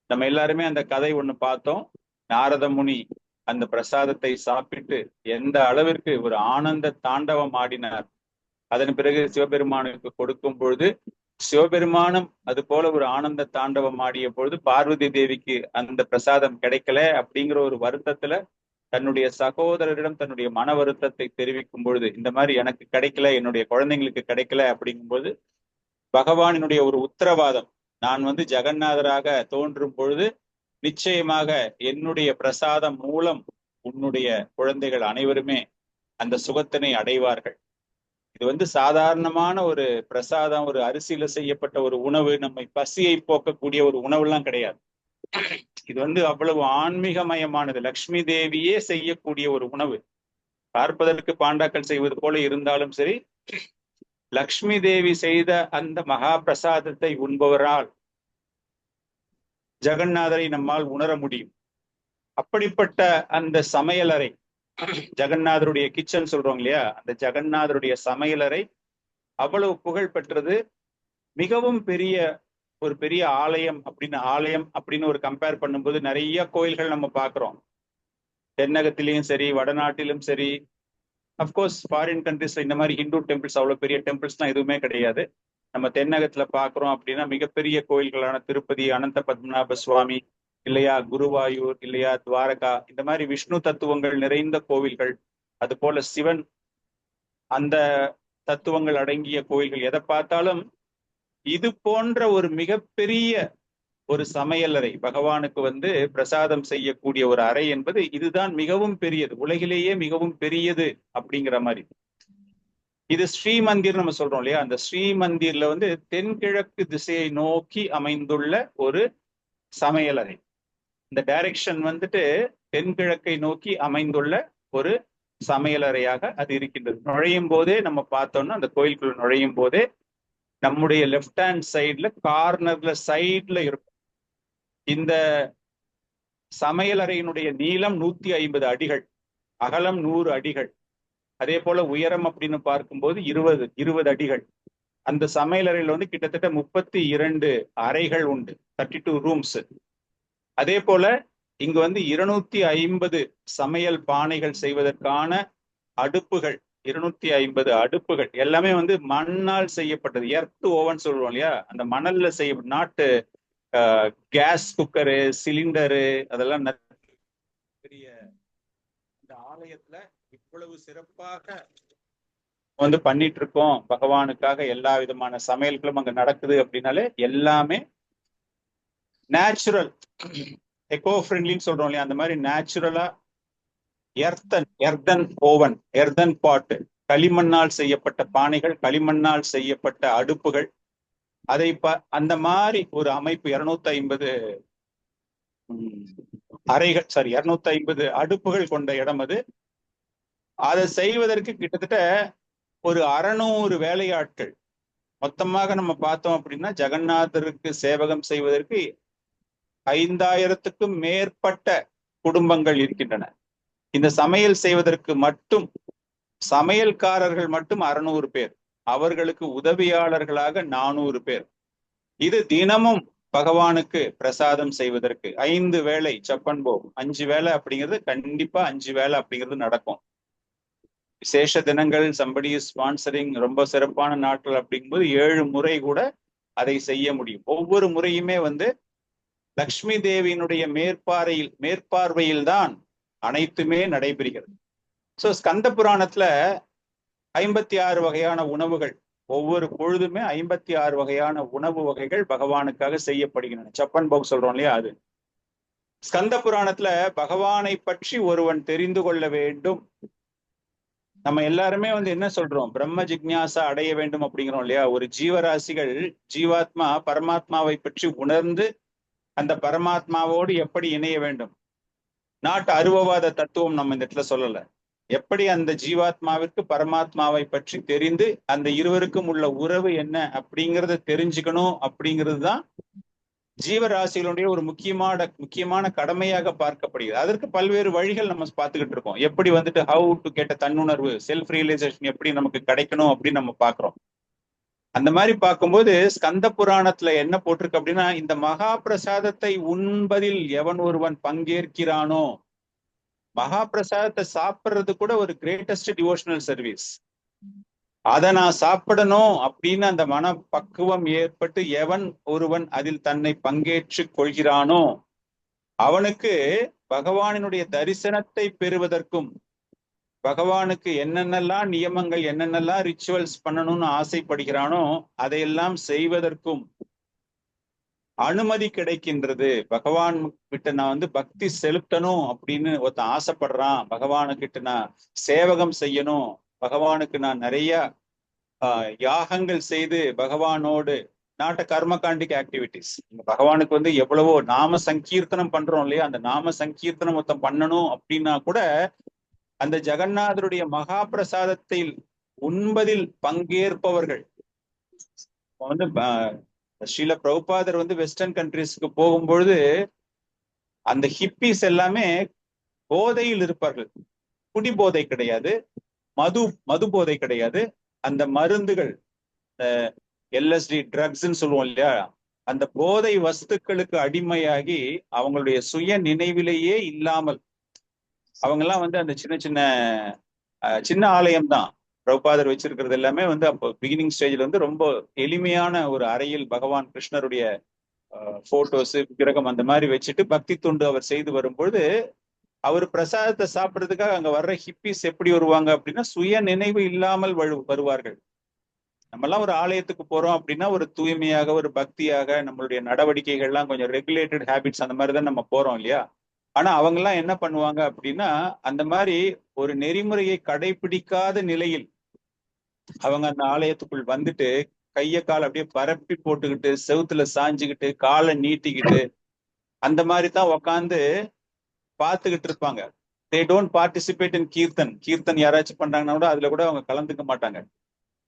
நம்ம எல்லாருமே அந்த கதை ஒண்ணு பார்த்தோம். நாரத முனி அந்த பிரசாதத்தை சாப்பிட்டு எந்த அளவிற்கு ஒரு ஆனந்த தாண்டவம் ஆடினார். அதன் பிறகு சிவபெருமானுக்கு கொடுக்கும் பொழுது சிவபெருமானும் அது போல ஒரு ஆனந்த தாண்டவம் ஆடிய பொழுது பார்வதி தேவிக்கு அந்த பிரசாதம் கிடைக்கல அப்படிங்கிற ஒரு வருத்தத்துல தன்னுடைய சகோதரரிடம் தன்னுடைய மன வருத்தத்தை தெரிவிக்கும் பொழுது, இந்த மாதிரி எனக்கு கிடைக்கல, என்னுடைய குழந்தைங்களுக்கு கிடைக்கல அப்படிங்கும்போது பகவானினுடைய ஒரு உத்தரவாதம், நான் ஜெகநாதராக தோன்றும் பொழுது நிச்சயமாக என்னுடைய பிரசாதம் மூலம் உன்னுடைய குழந்தைகள் அனைவருமே அந்த சுகத்தினை அடைவார்கள். இது சாதாரணமான ஒரு பிரசாதம், ஒரு அரிசியில செய்யப்பட்ட ஒரு உணவு, நம்மை பசியை போக்கக்கூடிய ஒரு உணவுலாம் கிடையாது. இது அவ்வளவு ஆன்மீகமயமானது. லக்ஷ்மி தேவியே செய்யக்கூடிய ஒரு உணவு. பார்ப்பதற்கு பாண்டாக்கள் செய்வது போல இருந்தாலும் சரி, லக்ஷ்மி தேவி செய்த அந்த மகா பிரசாதத்தை உண்பவரால் ஜெகநாதரை நம்மால் உணர முடியும். அப்படிப்பட்ட அந்த சமையலறை, ஜெகநாதருடைய கிச்சன் சொல்றோம் இல்லையா, அந்த ஜெகநாதருடைய சமையலறை அவ்வளவு புகழ் பெற்றது. மிகவும் ஒரு பெரிய ஆலயம் அப்படின்னு ஒரு கம்பேர் பண்ணும்போது நிறைய கோயில்கள் நம்ம பார்க்கிறோம். தென்னகத்திலையும் சரி, வடநாட்டிலும் சரி, அப்கோர்ஸ் ஃபாரின் கண்ட்ரிஸ்ல இந்த மாதிரி ஹிந்து டெம்பிள்ஸ், அவ்வளவு பெரிய டெம்பிள்ஸ்லாம் எதுவுமே கிடையாது. நம்ம தென்னகத்துல பாக்குறோம் அப்படின்னா மிகப்பெரிய கோயில்களான திருப்பதி, அனந்த பத்மநாப சுவாமி இல்லையா, குருவாயூர் இல்லையா, துவாரகா, இந்த மாதிரி விஷ்ணு தத்துவங்கள் நிறைந்த கோவில்கள், அது போல சிவன் அந்த தத்துவங்கள் அடங்கிய கோயில்கள், எதை பார்த்தாலும் இது போன்ற ஒரு மிகப்பெரிய ஒரு சமையலறை, பகவானுக்கு பிரசாதம் செய்யக்கூடிய ஒரு அறை என்பது இதுதான் மிகவும் பெரியது, உலகிலேயே மிகவும் பெரியது அப்படிங்கிற மாதிரி. இது ஸ்ரீமந்திர் நம்ம சொல்றோம் இல்லையா, அந்த ஸ்ரீமந்திர்ல தென்கிழக்கு திசையை நோக்கி அமைந்துள்ள ஒரு சமையலறை. இந்த டைரக்ஷன் தென்கிழக்கை நோக்கி அமைந்துள்ள ஒரு சமையலறையாக அது இருக்கின்றது. நுழையும் போதே நம்ம பார்த்தோம்னா, அந்த கோயிலுக்குள்ள நுழையும் போதே நம்முடைய லெஃப்ட் ஹேண்ட் சைட்ல கார்னர்ல சைட்ல இருக்கும். இந்த சமையலறையினுடைய நீளம் 150 அடிகள், அகலம் 100 அடிகள், அதே போல உயரம் அப்படின்னு பார்க்கும்போது 20 அடிகள். அந்த சமையலறையில கிட்டத்தட்ட 32 அறைகள் உண்டு, 32 ரூம்ஸ். அதே போல இங்கு 250 சமையல் பானைகள் செய்வதற்கான அடுப்புகள், 250 அடுப்புகள் எல்லாமே மண்ணால் செய்யப்பட்டது. எர்த் ஓவன் சொல்லுவோம் இல்லையா, அந்த மணல்ல செய்ய, நாட்டு கேஸ் குக்கரு, சிலிண்டரு, அதெல்லாம் பெரிய இந்த ஆலயத்துல இவ்வளவு சிறப்பாக பண்ணிட்டு இருக்கோம் பகவானுக்காக. எல்லா விதமான சமையல்களும் அங்க நடக்குது அப்படின்னாலே எல்லாமே நேச்சுரல், எக்கோ ஃப்ரெண்ட்லின்னு சொல்றோம் இல்லையா, அந்த மாதிரி நேச்சுரலா எர்தன் ஓவன், எர்தன் பாட், களிமண்ணால் செய்யப்பட்ட பானைகள், களிமண்ணால் செய்யப்பட்ட அடுப்புகள், அந்த மாதிரி ஒரு அமைப்பு 250 அறைகள், 250 அடுப்புகள் கொண்ட இடம் அது. அதை செய்வதற்கு கிட்டத்தட்ட ஒரு 600 வேலையாட்கள். மொத்தமாக நம்ம பார்த்தோம் அப்படின்னா ஜெகநாதருக்கு சேவகம் செய்வதற்கு 5000க்கும் மேற்பட்ட குடும்பங்கள் இருக்கின்றன. இந்த சமையல் செய்வதற்கு மட்டும் சமையல்காரர்கள் மட்டும் 600 பேர், அவர்களுக்கு உதவியாளர்களாக 400 பேர். இது தினமும் பகவானுக்கு பிரசாதம் செய்வதற்கு 5 வேளை சப்பன் போக், 5 வேளை அப்படிங்கிறது கண்டிப்பா 5 வேளை அப்படிங்கிறது நடக்கும். விசேஷ தினங்கள், சம்படி ஸ்பான்சரிங், ரொம்ப சிறப்பான நாட்கள் அப்படிங்கும்போது 7 முறை கூட அதை செய்ய முடியும். ஒவ்வொரு முறையுமே லக்ஷ்மி தேவியினுடைய மேற்பார்வையில் தான் அனைத்துமே நடைபெறுகிறது. சோ ஸ்கந்த புராணத்துல 56 வகையான உணவுகள், ஒவ்வொரு பொழுதுமே 56 வகையான உணவு வகைகள் பகவானுக்காக செய்யப்படுகின்றன. சப்பன் போக் சொல்றோம் இல்லையா, அது. ஸ்கந்த புராணத்துல பகவானை பற்றி ஒருவன் தெரிந்து கொள்ள வேண்டும். நம்ம எல்லாருமே என்ன சொல்றோம், பிரம்ம ஜிக்ஞாசா அடைய வேண்டும் அப்படிங்கிறோம் இல்லையா. ஒரு ஜீவராசிகள், ஜீவாத்மா பரமாத்மாவை பற்றி உணர்ந்து அந்த பரமாத்மாவோடு எப்படி இணைய வேண்டும். நாட்டு அருவவாத தத்துவம் நம்ம இந்த இடத்துல சொல்லல. எப்படி அந்த ஜீவாத்மாவிற்கு பரமாத்மாவை பற்றி தெரிந்து அந்த இருவருக்கும் உள்ள உறவு என்ன அப்படிங்கறத தெரிஞ்சுக்கணும் அப்படிங்கிறது தான் ஜீவராசிகளுடைய ஒரு முக்கியமான கடமையாக பார்க்கப்படுகிறது. அதற்கு பல்வேறு வழிகள் நம்ம பார்த்துக்கிட்டு இருக்கோம். எப்படி ஹவு டு கெட் தன்னுணர்வு, செல்ஃப் ரியலைசேஷன் எப்படி நமக்கு கிடைக்கணும் அப்படின்னு நம்ம பாக்குறோம். அந்த மாதிரி பார்க்கும்போது ஸ்கந்த புராணத்துல என்ன போட்டிருக்கு அப்படின்னா, இந்த மகா பிரசாதத்தை உண்பதில் எவன் ஒருவன் பங்கேற்கிறானோ, மகா பிரசாதத்தை சாப்பிடுறது கூட ஒரு கிரேட்டஸ்ட் டிவோஷனல் சர்வீஸ். அதை நான் சாப்பிடணும் அப்படின்னு அந்த மன பக்குவம் ஏற்பட்டு எவன் ஒருவன் அதில் தன்னை பங்கேற்று கொள்கிறானோ, அவனுக்கு பகவானினுடைய தரிசனத்தை பெறுவதற்கும், பகவானுக்கு என்னென்னலாம் நியமங்கள், என்னென்னலாம் ரிச்சுவல்ஸ் பண்ணணும்னு ஆசைப்படுகிறானோ அதையெல்லாம் செய்வதற்கும் அனுமதி கிடைக்கின்றது. பகவான் கிட்ட நான் பக்தி செலுத்தணும் அப்படின்னு ஒருத்தன் ஆசைப்படுறான், பகவானுக்கிட்ட நான் சேவகம் செய்யணும், பகவானுக்கு நான் நிறைய யாகங்கள் செய்து பகவானோடு, நாட் கர்மகாண்டிக் ஆக்டிவிட்டிஸ், பகவானுக்கு எவ்வளவோ நாம சங்கீர்த்தனம் பண்றோம் இல்லையா, அந்த நாம சங்கீர்த்தனம் மொத்தம் பண்ணணும் அப்படின்னா கூட அந்த ஜெகநாதருடைய மகா பிரசாதத்தில் உண்பதில் பங்கேற்பவர்கள் ஸ்ரீல பிரபுபாதர் வெஸ்டர்ன் கண்ட்ரிஸ்க்கு போகும்பொழுது அந்த ஹிப்பிஸ் எல்லாமே போதையில் இருப்பார்கள். குடி போதை கிடையாது, மது போதை கிடையாது. அந்த மருந்துகள், LSD ட்ரக்ஸ்ன்னு சொல்லுவோம் இல்லையா, அந்த போதை வஸ்துக்களுக்கு அடிமையாகி அவங்களுடைய சுய நினைவிலேயே இல்லாமல் அவங்க எல்லாம் அந்த சின்ன ஆலயம் தான் பிரபுபாதர் வச்சிருக்கிறது எல்லாமே அப்போ பிகினிங் ஸ்டேஜ்ல ரொம்ப எளிமையான ஒரு அறையில் பகவான் கிருஷ்ணருடைய போட்டோஸ், விக்கிரகம் அந்த மாதிரி வச்சுட்டு பக்தி தொண்டு அவர் செய்து வரும்பொழுது, அவர் பிரசாதத்தை சாப்பிட்றதுக்காக அங்க வர்ற ஹிப்பிஸ் எப்படி வருவாங்க அப்படின்னா சுய நினைவு இல்லாமல் வருவார்கள். நம்மெல்லாம் ஒரு ஆலயத்துக்கு போறோம் அப்படின்னா ஒரு தூய்மையாக, ஒரு பக்தியாக, நம்மளுடைய நடவடிக்கைகள்லாம் கொஞ்சம் ரெகுலேட்டட் ஹேபிட்ஸ் அந்த மாதிரி தான் நம்ம போறோம் இல்லையா. ஆனா அவங்க எல்லாம் என்ன பண்ணுவாங்க அப்படின்னா, அந்த மாதிரி ஒரு நெறிமுறையை கடைபிடிக்காத நிலையில் அவங்க அந்த ஆலயத்துக்குள் கைய கால் அப்படியே பரப்பி போட்டுக்கிட்டு, செவுத்துல சாஞ்சுக்கிட்டு, காலை நீட்டிக்கிட்டு அந்த மாதிரி தான் உக்காந்து பார்த்துக்கிட்டு இருப்பாங்க. They don't participate in kirtan யாராச்சும் பண்றாங்கன்னா கூட அதுல கூட அவங்க கலந்துக்க மாட்டாங்க.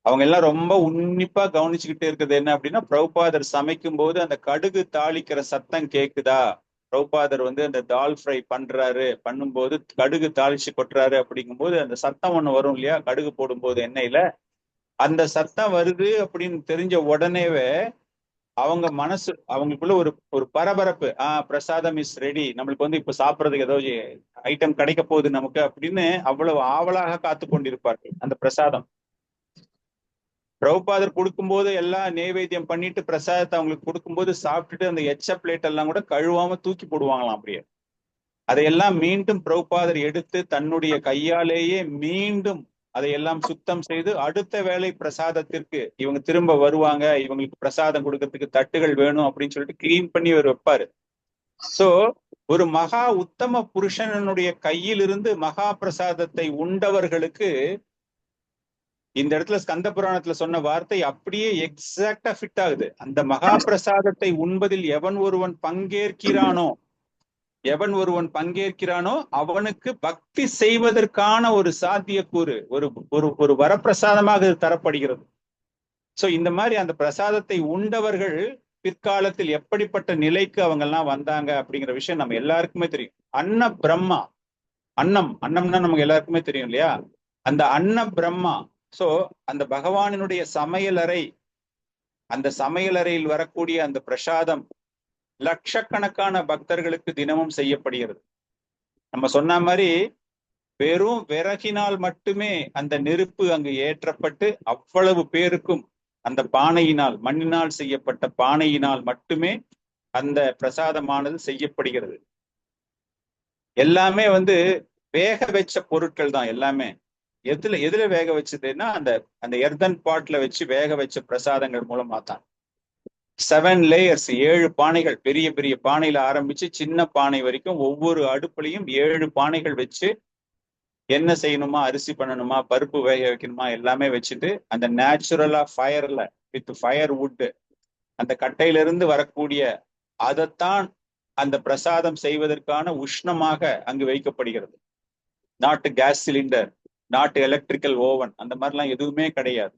அவங்க எல்லாம் ரொம்ப உன்னிப்பா கவனிச்சுக்கிட்டே இருக்குது என்ன அப்படின்னா, பிரபுபாதர் சமைக்கும் போது அந்த கடுகு தாளிக்கிற சத்தம் கேக்குதா, பிரபுபாதர் அந்த தால் ஃப்ரை பண்ணும்போது கடுகு தாளிச்சு கொட்டுறாரு அப்படிங்கும்போது அந்த சத்தம் ஒண்ணு வரும் இல்லையா, கடுகு போடும்போது எண்ணெயில அந்த சத்தம் வருது அப்படின்னு தெரிஞ்ச உடனேவே அவங்க மனசு, அவங்களுக்குள்ள ஒரு பரபரப்பு, பிரசாதம் இஸ் ரெடி, நம்மளுக்கு இப்ப சாப்பிட்றதுக்கு ஏதோ ஐட்டம் கிடைக்க போகுது நமக்கு அப்படின்னு அவ்வளவு ஆவலாக காத்து கொண்டிருப்பார்கள். அந்த பிரசாதம் பிரபுபாதர் கொடுக்கும்போது எல்லாம் நெய்வேத்தியம் பண்ணிட்டு பிரசாதத்தை அவங்களுக்கு கொடுக்கும்போது சாப்பிட்டுட்டு அந்த எச்ச பிளேட் எல்லாம் கூட கழுவாம தூக்கி போடுவாங்களாம். அப்படியே அதையெல்லாம் மீண்டும் பிரபுபாதர் எடுத்து தன்னுடைய கையாலேயே மீண்டும் அதையெல்லாம் சுத்தம் செய்து அடுத்த வேளை பிரசாதத்திற்கு இவங்க திரும்ப வருவாங்க, இவங்களுக்கு பிரசாதம் கொடுக்கறதுக்கு தட்டுகள் வேணும் அப்படின்னு சொல்லிட்டு கிளீன் பண்ணி அவர் வைப்பாரு. சோ ஒரு மகா உத்தம புருஷனுடைய கையிலிருந்து மகா பிரசாதத்தை உண்டவர்களுக்கு இந்த இடத்துல ஸ்கந்த புராணத்துல சொன்ன வார்த்தை அப்படியே எக்ஸாக்டா ஃபிட் ஆகுது. அந்த மகா பிரசாதத்தை உண்பதில் எவன் ஒருவன் பங்கேற்கிறானோ அவனுக்கு பக்தி செய்வதற்கான ஒரு சாத்தியக்கூறு, ஒரு ஒரு ஒரு வரப்பிரசாதமாக இது தரப்படுகிறது. சோ இந்த மாதிரி அந்த பிரசாதத்தை உண்டவர்கள் பிற்காலத்தில் எப்படிப்பட்ட நிலைக்கு அவங்க எல்லாம் வந்தாங்க அப்படிங்கிற விஷயம் நம்ம எல்லாருக்குமே தெரியும். அன்ன பிரம்மா, அன்னம்னா நமக்கு எல்லாருக்குமே தெரியும் இல்லையா? அந்த அன்ன பிரம்மா. சோ அந்த பகவானினுடைய சமையலறை, அந்த சமையலறையில் வரக்கூடிய அந்த பிரசாதம் லட்சக்கணக்கான பக்தர்களுக்கு தினமும் செய்யப்படுகிறது. நம்ம சொன்ன மாதிரி வெறும் விறகினால் மட்டுமே அந்த நெருப்பு அங்கு ஏற்றப்பட்டு அவ்வளவு பேருக்கும் அந்த பானையினால், மண்ணினால் செய்யப்பட்ட பானையினால் மட்டுமே அந்த பிரசாதமானது செய்யப்படுகிறது. எல்லாமே வேக வச்ச பொருட்கள் தான் எல்லாமே. எதுல வேக வச்சதுன்னா அந்த எர்தன் பாட்ல வச்சு வேக வச்ச பிரசாதங்கள் மூலமா தான். 7 லேயர்ஸ், 7 பானைகள், பெரிய பெரிய பானையில ஆரம்பிச்சு சின்ன பானை வரைக்கும் ஒவ்வொரு அடுப்புலையும் 7 பானைகள் வச்சு என்ன செய்யணுமா, அரிசி பண்ணணுமா, பருப்பு வேக வைக்கணுமா எல்லாமே வச்சுட்டு அந்த நேச்சுரலா ஃபயர்ல வித் ஃபயர் வுட் அந்த கட்டையில இருந்து வரக்கூடிய அதைத்தான் அந்த பிரசாதம் செய்வதற்கான உஷ்ணமாக அங்கு வைக்கப்படுகிறது. நாட்டு கேஸ் சிலிண்டர், நாட்டு எலக்ட்ரிக்கல் ஓவன், அந்த மாதிரிலாம் எதுவுமே கிடையாது.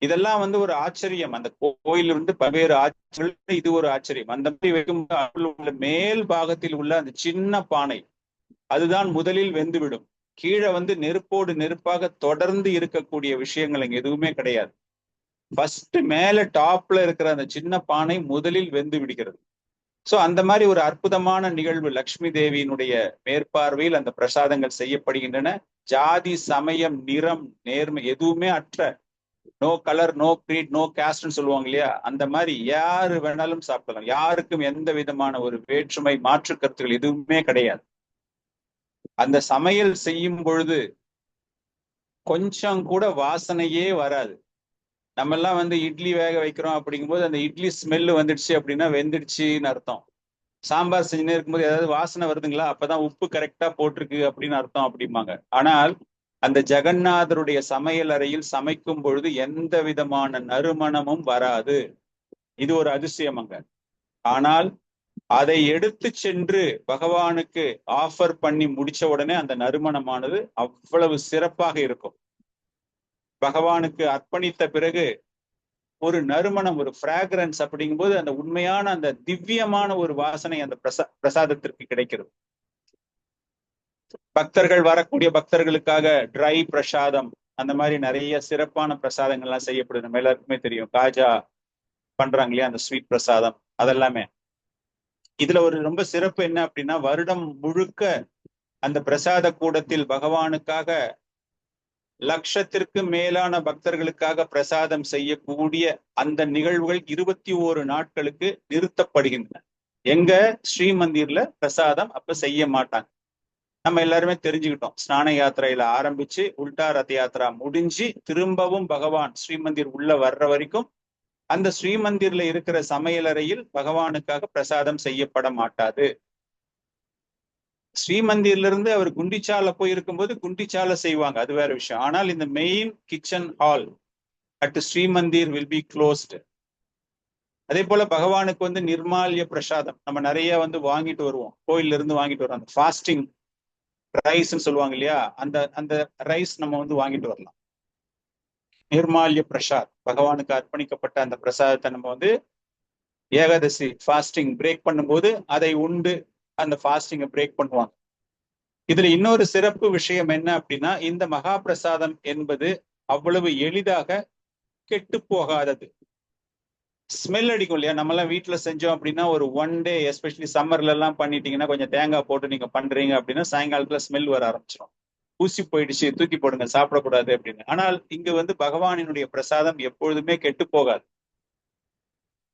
இதெல்லாம் ஒரு ஆச்சரியம். அந்த கோயில் பல்வேறு ஆச்சரியம், இது ஒரு ஆச்சரியம். அந்த மாதிரி வைக்கும் மேல் பாகத்தில் உள்ள அந்த சின்ன பானை அதுதான் முதலில் வெந்துவிடும். கீழே நெருப்போடு நெருப்பாக தொடர்ந்து இருக்கக்கூடிய விஷயங்கள் இங்க எதுவுமே கிடையாது. ஃபர்ஸ்ட் மேல டாப்ல இருக்கிற அந்த சின்ன பானை முதலில் வெந்து விடுகிறது. சோ அந்த மாதிரி ஒரு அற்புதமான நிகழ்வு லக்ஷ்மி தேவியினுடைய மேற்பார்வையில் அந்த பிரசாதங்கள் செய்யப்படுகின்றன. ஜாதி, சமயம், நிறம், நேர்மை எதுவுமே அற்ற, no colour, no greed, no காஸ்ட்னு சொல்லுவாங்க இல்லையா? அந்த மாதிரி யாரு வேணாலும் சாப்பிடலாம். யாருக்கும் எந்த விதமான ஒரு வேற்றுமை, மாற்று கருத்துகள் எதுவுமே கிடையாது. அந்த சமையல் செய்யும் பொழுது கொஞ்சம் கூட வாசனையே வராது. நம்ம எல்லாம் இட்லி வேக வைக்கிறோம் அப்படிங்கும்போது அந்த இட்லி ஸ்மெல்லு வந்துடுச்சு அப்படின்னா வெந்துடுச்சுன்னு அர்த்தம். சாம்பார் செஞ்சுனே இருக்கும்போது ஏதாவது வாசனை வருதுங்களா, அப்பதான் உப்பு கரெக்டா போட்டிருக்கு அப்படின்னு அர்த்தம் அப்படிம்பாங்க. ஆனால் அந்த ஜெகநாதருடைய சமையல் அறையில் சமைக்கும் பொழுது எந்த விதமான நறுமணமும் வராது. இது ஒரு அதிசயம் அங்க. ஆனால் அதை எடுத்து சென்று பகவானுக்கு ஆஃபர் பண்ணி முடிச்ச உடனே அந்த நறுமணமானது அவ்வளவு சிறப்பாக இருக்கும். பகவானுக்கு அர்ப்பணித்த பிறகு ஒரு நறுமணம், ஒரு ஃப்ராக்ரன்ஸ் அப்படிங்கும்போது அந்த உண்மையான அந்த திவ்யமான ஒரு வாசனை அந்த பிரசாதத்திற்கு கிடைக்கிறது. பக்தர்கள், வரக்கூடிய பக்தர்களுக்காக ட்ரை பிரசாதம், அந்த மாதிரி நிறைய சிறப்பான பிரசாதங்கள்லாம் செய்யப்படுது. நம்ம எல்லாருக்குமே தெரியும். காஜா பண்றாங்க இல்லையா, அந்த ஸ்வீட் பிரசாதம், அதெல்லாமே. இதுல ஒரு ரொம்ப சிறப்பு என்ன அப்படின்னா, வருடம் முழுக்க அந்த பிரசாத கூடத்தில் பகவானுக்காக லட்சத்திற்கு மேலான பக்தர்களுக்காக பிரசாதம் செய்யக்கூடிய அந்த நிகழ்வுகள் 21 நாட்களுக்கு நிறுத்தப்படுகின்றன. எங்க? ஸ்ரீமந்திர்ல பிரசாதம் அப்ப செய்ய மாட்டாங்க. நம்ம எல்லாருமே தெரிஞ்சுக்கிட்டோம். ஸ்நான யாத்திரையில ஆரம்பிச்சு உல்டா ரத யாத்திரா முடிஞ்சு திரும்பவும் பகவான் ஸ்ரீமந்திர் உள்ள வர்ற வரைக்கும் அந்த ஸ்ரீமந்திர்ல இருக்கிற சமையலறையில் பகவானுக்காக பிரசாதம் செய்யப்பட மாட்டாது. ஸ்ரீமந்திர்ல இருந்து அவர் குண்டிச்சால போய் இருக்கும்போது குண்டிச்சால செய்வாங்க, அது வேற விஷயம். ஆனால் இந்த main kitchen hall at Srimandir will be closed. அதே போல பகவானுக்கு நிர்மால்ய பிரசாதம் நம்ம நிறைய வாங்கிட்டு வருவோம், கோயில்ல இருந்து வாங்கிட்டு வருவோம். அந்த ஃபாஸ்டிங் ரைஸ்ன்னு சொல்லுவாங்க இல்லையா, அந்த அந்த ரைஸ் நம்ம வாங்கிட்டு வரலாம். நிர்மால்ய பிரசாத், பகவானுக்கு அர்ப்பணிக்கப்பட்ட அந்த பிரசாதத்தை நம்ம ஏகாதசி ஃபாஸ்டிங் பிரேக் பண்ணும்போது அதை உண்டு அந்த ஃபாஸ்டிங்கை பிரேக் பண்ணுவாங்க. இதுல இன்னொரு சிறப்பு விஷயம் என்ன அப்படின்னா, இந்த மகா பிரசாதம் என்பது அவ்வளவு எளிதாக கெட்டு போகாதது. ஸ்மெல் அடிக்கும் இல்லையா? நம்ம எல்லாம் வீட்டுல செஞ்சோம் அப்படின்னா ஒரு 1 டே, எஸ்பெஷலி சம்மர்ல எல்லாம் பண்ணிட்டீங்கன்னா, கொஞ்சம் தேங்காய் போட்டு நீங்க பண்றீங்க அப்படின்னா சாயங்காலத்துல ஸ்மெல் வர ஆரம்பிச்சிடும். ஊசி போயிடுச்சு, தூக்கி போடுங்க, சாப்பிடக்கூடாது அப்படின்னு. ஆனால் இங்க பகவானினுடைய பிரசாதம் எப்பொழுதுமே கெட்டு போகாது.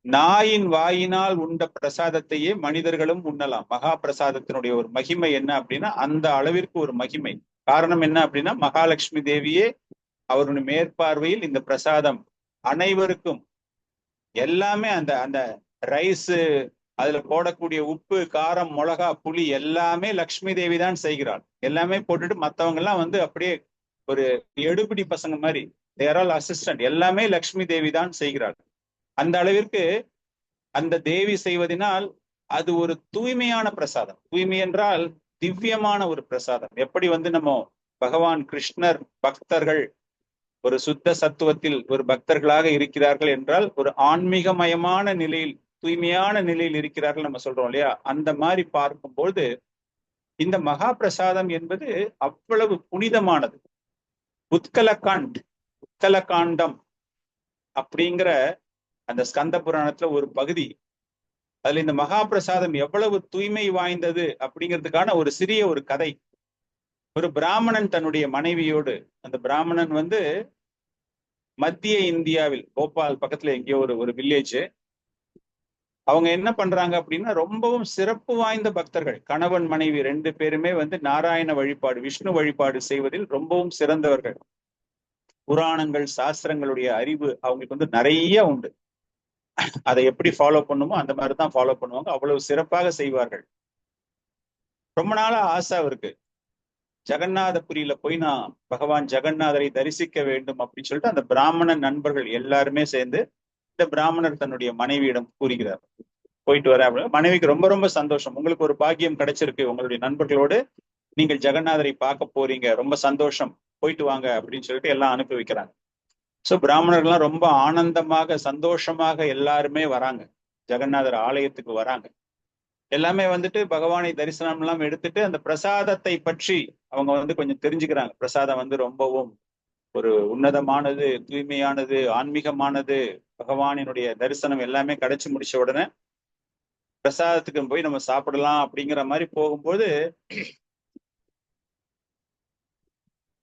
நாயின் வாயினால் உண்ட பிரசாதத்தையே மனிதர்களும் உண்ணலாம். மகா பிரசாதத்தினுடைய ஒரு மகிமை என்ன அப்படின்னா, அந்த அளவிற்கு ஒரு மகிமை. காரணம் என்ன அப்படின்னா, மகாலட்சுமி தேவியே அவருடைய மேற்பார்வையில் இந்த பிரசாதம் அனைவருக்கும் எல்லாமே அந்த அந்த ரைஸ், அதுல போடக்கூடிய உப்பு, காரம், மிளகா, புளி எல்லாமே லக்ஷ்மி தேவி தான் செய்கிறாள். எல்லாமே போட்டுட்டு மத்தவங்க எல்லாம் வந்து அப்படியே ஒரு எடுபிடி பசங்க மாதிரி, தேர் ஆல் அசிஸ்டன்ட், எல்லாமே லக்ஷ்மி தேவி தான் செய்கிறாள். அந்த அளவிற்கு அந்த தேவி செய்வதனால் அது ஒரு தூய்மையான பிரசாதம். தூய்மை என்றால் திவ்யமான ஒரு பிரசாதம். எப்படி வந்து நம்ம பகவான் கிருஷ்ணர் பக்தர்கள் ஒரு சுத்த சத்துவத்தில் ஒரு பக்தர்களாக இருக்கிறார்கள் என்றால் ஒரு ஆன்மீகமயமான நிலையில், தூய்மையான நிலையில் இருக்கிறார்கள் நம்ம சொல்றோம் இல்லையா? அந்த மாதிரி பார்க்கும்போது இந்த மகா பிரசாதம் என்பது அவ்வளவு புனிதமானது. உத்கலகாண்டம் அப்படிங்கிற அந்த ஸ்கந்த புராணத்துல ஒரு பகுதி. அதுல இந்த மகா பிரசாதம் எவ்வளவு தூய்மை வாய்ந்தது அப்படிங்கிறதுக்கான ஒரு சிறிய ஒரு கதை. ஒரு பிராமணன் தன்னுடைய மனைவியோடு, அந்த பிராமணன் வந்து மத்திய இந்தியாவில் போபால் பக்கத்துல எங்கேயோ ஒரு வில்லேஜ். அவங்க என்ன பண்றாங்க அப்படின்னா, ரொம்பவும் சிறப்பு வாய்ந்த பக்தர்கள். கணவன் மனைவி 2 பேருமே வந்து நாராயண வழிபாடு, விஷ்ணு வழிபாடு செய்வதில் ரொம்பவும் சிறந்தவர்கள். புராணங்கள், சாஸ்திரங்களுடைய அறிவு அவங்களுக்கு வந்து நிறைய உண்டு. அதை எப்படி ஃபாலோ பண்ணுமோ அந்த மாதிரி தான் ஃபாலோ பண்ணுவாங்க. அவ்வளவு சிறப்பாக செய்வார்கள். ரொம்ப நாளா ஆசை அவருக்கு, ஜெகநாதபுரியில போய் நான் பகவான் ஜெகநாதரை தரிசிக்க வேண்டும் அப்படின்னு சொல்லிட்டு அந்த பிராமணன் நண்பர்கள் எல்லாருமே சேர்ந்து இந்த பிராமணர் தன்னுடைய மனைவியிடம் கூறுகிறார், போயிட்டு வர அப்படின்னு. மனைவிக்கு ரொம்ப ரொம்ப சந்தோஷம், உங்களுக்கு ஒரு பாக்கியம் கிடைச்சிருக்கு, உங்களுடைய நண்பர்களோடு நீங்கள் ஜெகநாதரை பார்க்க போறீங்க, ரொம்ப சந்தோஷம், போயிட்டு வாங்க அப்படின்னு சொல்லிட்டு எல்லாம் அனுப்பி வைக்கிறாங்க. சோ பிராமணர்கள்லாம் ரொம்ப ஆனந்தமாக சந்தோஷமாக எல்லாருமே வராங்க, ஜெகநாதர் ஆலயத்துக்கு வராங்க. எல்லாமே வந்துட்டு பகவானை தரிசனம் எல்லாம் எடுத்துட்டு அந்த பிரசாதத்தை பற்றி அவங்க வந்து கொஞ்சம் தெரிஞ்சுக்கிறாங்க. பிரசாதம் வந்து ரொம்பவும் ஒரு உன்னதமானது, தூய்மையானது, ஆன்மீகமானது. பகவானினுடைய தரிசனம் எல்லாமே கிடைச்சு முடிச்ச உடனே பிரசாதத்துக்கு போய் நம்ம சாப்பிடலாம் அப்படிங்கிற மாதிரி போகும்போது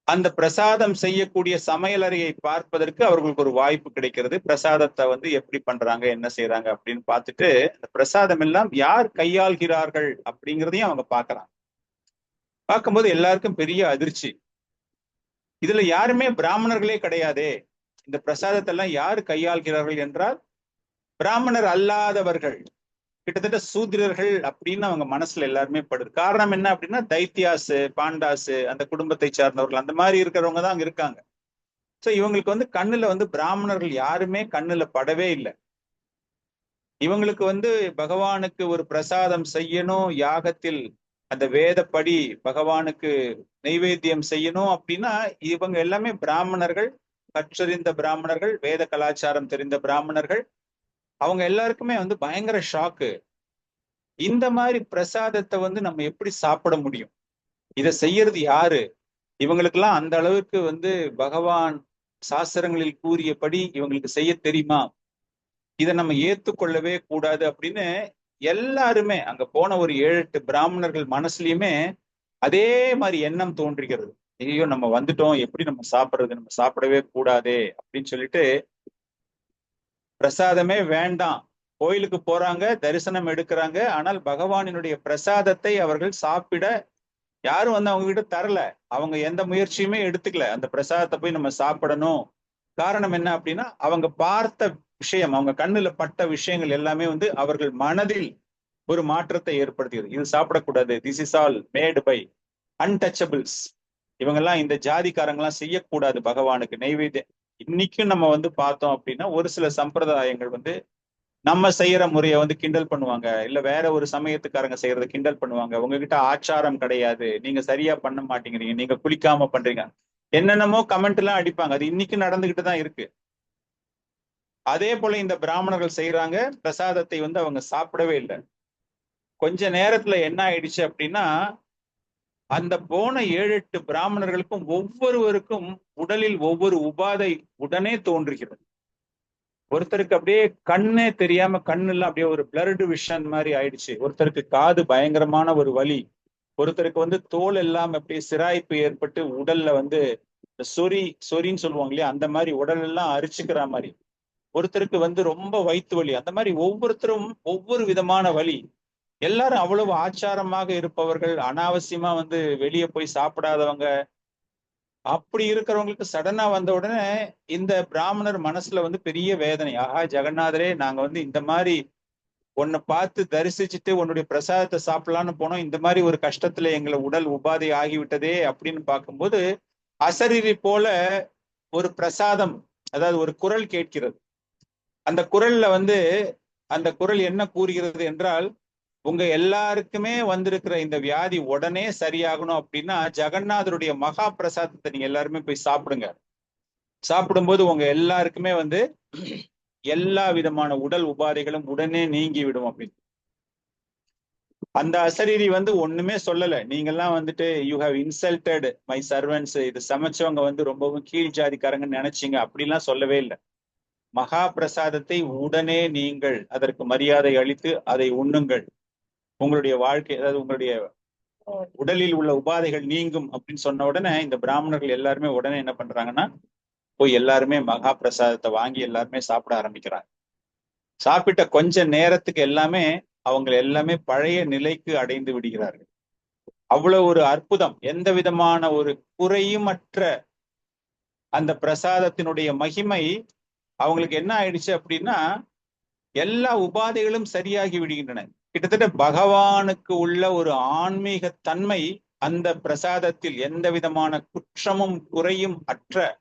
அந்த பிரசாதம் செய்யக்கூடிய சமையலறையை பார்ப்பதற்கு அவர்களுக்கு ஒரு வாய்ப்பு கிடைக்கிறது. பிரசாதத்தை வந்து எப்படி பண்றாங்க, என்ன செய்யறாங்க அப்படின்னு பார்த்துட்டு அந்த பிரசாதம் எல்லாம் யார் கையாள்கிறார்கள் அப்படிங்கிறதையும் அவங்க பார்க்கறாங்க. பார்க்கும்போது எல்லாருக்கும் பெரிய அதிர்ச்சி. இதுல யாருமே பிராமணர்களே கிடையாதே, இந்த பிரசாதத்தை எல்லாம் யார் கையாள்கிறார்கள் என்றால் பிராமணர் அல்லாதவர்கள், கிட்டத்தட்ட சூத்திரர்கள் அப்படின்னு அவங்க மனசுல எல்லாருமே படுது. காரணம் என்ன அப்படின்னா, தைத்தியாசு, பாண்டாசு, அந்த குடும்பத்தை சார்ந்தவர்கள், அந்த மாதிரி இருக்கிறவங்க தான் அங்க இருக்காங்க. சோ இவங்களுக்கு வந்து கண்ணுல வந்து பிராமணர்கள் யாருமே கண்ணுல படவே இல்லை. இவங்களுக்கு வந்து பகவானுக்கு ஒரு பிரசாதம் செய்யணும், யாகத்தில் அந்த வேதப்படி பகவானுக்கு நைவேத்தியம் செய்யணும் அப்படின்னா இவங்க எல்லாமே பிராமணர்கள், கற்றறிந்த பிராமணர்கள், வேத கலாச்சாரம் தெரிந்த பிராமணர்கள். அவங்க எல்லாருக்குமே வந்து பயங்கர ஷாக்கு. இந்த மாதிரி பிரசாதத்தை வந்து நம்ம எப்படி சாப்பிட முடியும், இதை செய்யறது யாரு, இவங்களுக்கெல்லாம் அந்த அளவுக்கு வந்து பகவான் சாஸ்திரங்களில் கூறியபடி இவங்களுக்கு செய்ய தெரியுமா, இதை நம்ம ஏத்துக்கொள்ளவே கூடாது அப்படின்னு எல்லாருமே அங்க போன ஒரு 7-8 பிராமணர்கள் மனசுலயுமே அதே மாதிரி எண்ணம் தோன்றுகிறது. ஐயோ நம்ம வந்துட்டோம், எப்படி நம்ம சாப்பிடுறது, நம்ம சாப்பிடவே கூடாதே அப்படின்னு சொல்லிட்டு பிரசாதமே வேண்டாம், கோயிலுக்கு போறாங்க, தரிசனம் எடுக்கிறாங்க, ஆனால் பகவானினுடைய பிரசாதத்தை அவர்கள் சாப்பிட யாரும் வந்து அவங்க கிட்ட தரல. அவங்க எந்த முயற்சியுமே எடுத்துக்கல அந்த பிரசாதத்தை போய் நம்ம சாப்பிடணும். காரணம் என்ன அப்படின்னா, அவங்க பார்த்த விஷயம், அவங்க கண்ணுல பட்ட விஷயங்கள் எல்லாமே வந்து அவர்கள் மனதில் ஒரு மாற்றத்தை ஏற்படுத்துகிறது. இது சாப்பிடக்கூடாது, this is all made by untouchables, இவங்கெல்லாம் இந்த ஜாதிக்காரங்கெல்லாம் செய்யக்கூடாது பகவானுக்கு நைவேத்தியம். இன்னைக்கும் நம்ம வந்து பார்த்தோம் அப்படின்னா ஒரு சில சம்பிரதாயங்கள் வந்து நம்ம செய்யற முறையை வந்து கிண்டல் பண்ணுவாங்க, இல்ல வேற ஒரு சமயத்துக்காரங்க செய்யறத கிண்டல் பண்ணுவாங்க. உங்ககிட்ட ஆச்சாரம் கிடையாது, நீங்க சரியா பண்ண மாட்டேங்கிறீங்க, நீங்க குளிக்காம பண்றீங்க, என்னென்னமோ கமெண்ட் எல்லாம் அடிப்பாங்க. அது இன்னைக்கு நடந்துகிட்டு தான் இருக்கு. அதே போல இந்த பிராமணர்கள் செய்யறாங்க, பிரசாதத்தை வந்து அவங்க சாப்பிடவே இல்லை. கொஞ்ச நேரத்துல என்ன ஆயிடுச்சு அப்படின்னா, அந்த போன 7-8 பிராமணர்களுக்கும் ஒவ்வொருவருக்கும் உடலில் ஒவ்வொரு உபாதை உடனே தோன்றுகிறது. ஒருத்தருக்கு அப்படியே கண்ணே தெரியாம கண்ணுல அப்படியே ஒரு பிளர்டு விஷன் மாதிரி ஆயிடுச்சு. ஒருத்தருக்கு காது பயங்கரமான ஒரு வலி. ஒருத்தருக்கு வந்து தோல் எல்லாம் அப்படியே சிராய்ப்பு ஏற்பட்டு உடல்ல வந்து சொரின்னு சொல்லுவாங்க இல்லையா, அந்த மாதிரி உடல் எல்லாம் அரிச்சுக்கிற மாதிரி. ஒருத்தருக்கு வந்து ரொம்ப வயிற்று வலி. அந்த மாதிரி ஒவ்வொருத்தரும் ஒவ்வொரு விதமான வலி. எல்லாரும் அவ்வளவு ஆச்சாரமாக இருப்பவர்கள், அனாவசியமா வந்து வெளியே போய் சாப்பிடாதவங்க. அப்படி இருக்கிறவங்களுக்கு சடனா வந்த உடனே இந்த பிராமணர் மனசுல வந்து பெரிய வேதனை. ஆஹா ஜெகநாதரே, நாங்க வந்து இந்த மாதிரி உன்னை பார்த்து தரிசிச்சுட்டு உன்னுடைய பிரசாதத்தை சாப்பிடலான்னு போனோம், இந்த மாதிரி ஒரு கஷ்டத்துல எங்களை உடல் உபாதை ஆகிவிட்டதே அப்படின்னு பார்க்கும்போது அசரீரி போல ஒரு பிரசாதம், அதாவது ஒரு குரல் கேட்கிறது. அந்த குரல்ல அந்த குரல் என்ன கூறுகிறது என்றால், உங்க எல்லாருக்குமே வந்திருக்கிற இந்த வியாதி உடனே சரியாகணும் அப்படின்னா ஜெகநாதருடைய மகா பிரசாதத்தை நீங்க எல்லாருமே போய் சாப்பிடுங்க. சாப்பிடும்போது உங்க எல்லாருக்குமே எல்லா விதமான உடல் உபாதைகளும் உடனே நீங்கி விடும் அப்படின்னு. அந்த அசரீரி ஒண்ணுமே சொல்லல. நீங்கெல்லாம் you have insulted my servants, இது சமைச்சவங்க ரொம்பவும் கீழ் ஜாதிக்காரங்கன்னு நினைச்சீங்க, அப்படிலாம் சொல்லவே இல்லை. மகா பிரசாதத்தை உடனே நீங்கள் அதற்கு மரியாதை அளித்து அதை உண்ணுங்கள். உங்களுடைய வாழ்க்கை, அதாவது உங்களுடைய உடலில் உள்ள உபாதைகள் நீங்கும் அப்படின்னு சொன்ன உடனே இந்த பிராமணர்கள் எல்லாருமே உடனே என்ன பண்றாங்கன்னா, போய் எல்லாருமே மகா பிரசாதத்தை வாங்கி எல்லாருமே சாப்பிட ஆரம்பிக்கிறாங்க. சாப்பிட்ட கொஞ்ச நேரத்துக்கு அவங்க எல்லாமே பழைய நிலைக்கு அடைந்து விடுகிறார்கள். அவ்வளவு ஒரு அற்புதம், எந்த விதமான ஒரு குறையுமற்ற அந்த பிரசாதத்தினுடைய மகிமை அவங்களுக்கு என்ன ஆயிடுச்சு அப்படின்னா, எல்லா உபாதைகளும் சரியாகி விடுகின்றன. கிட்டத்தட்ட பகவானுக்கு உள்ள ஒரு ஆன்மீக தன்மை அந்த பிரசாதத்தில், எந்த விதமான குற்றமும் குறையும் அற்ற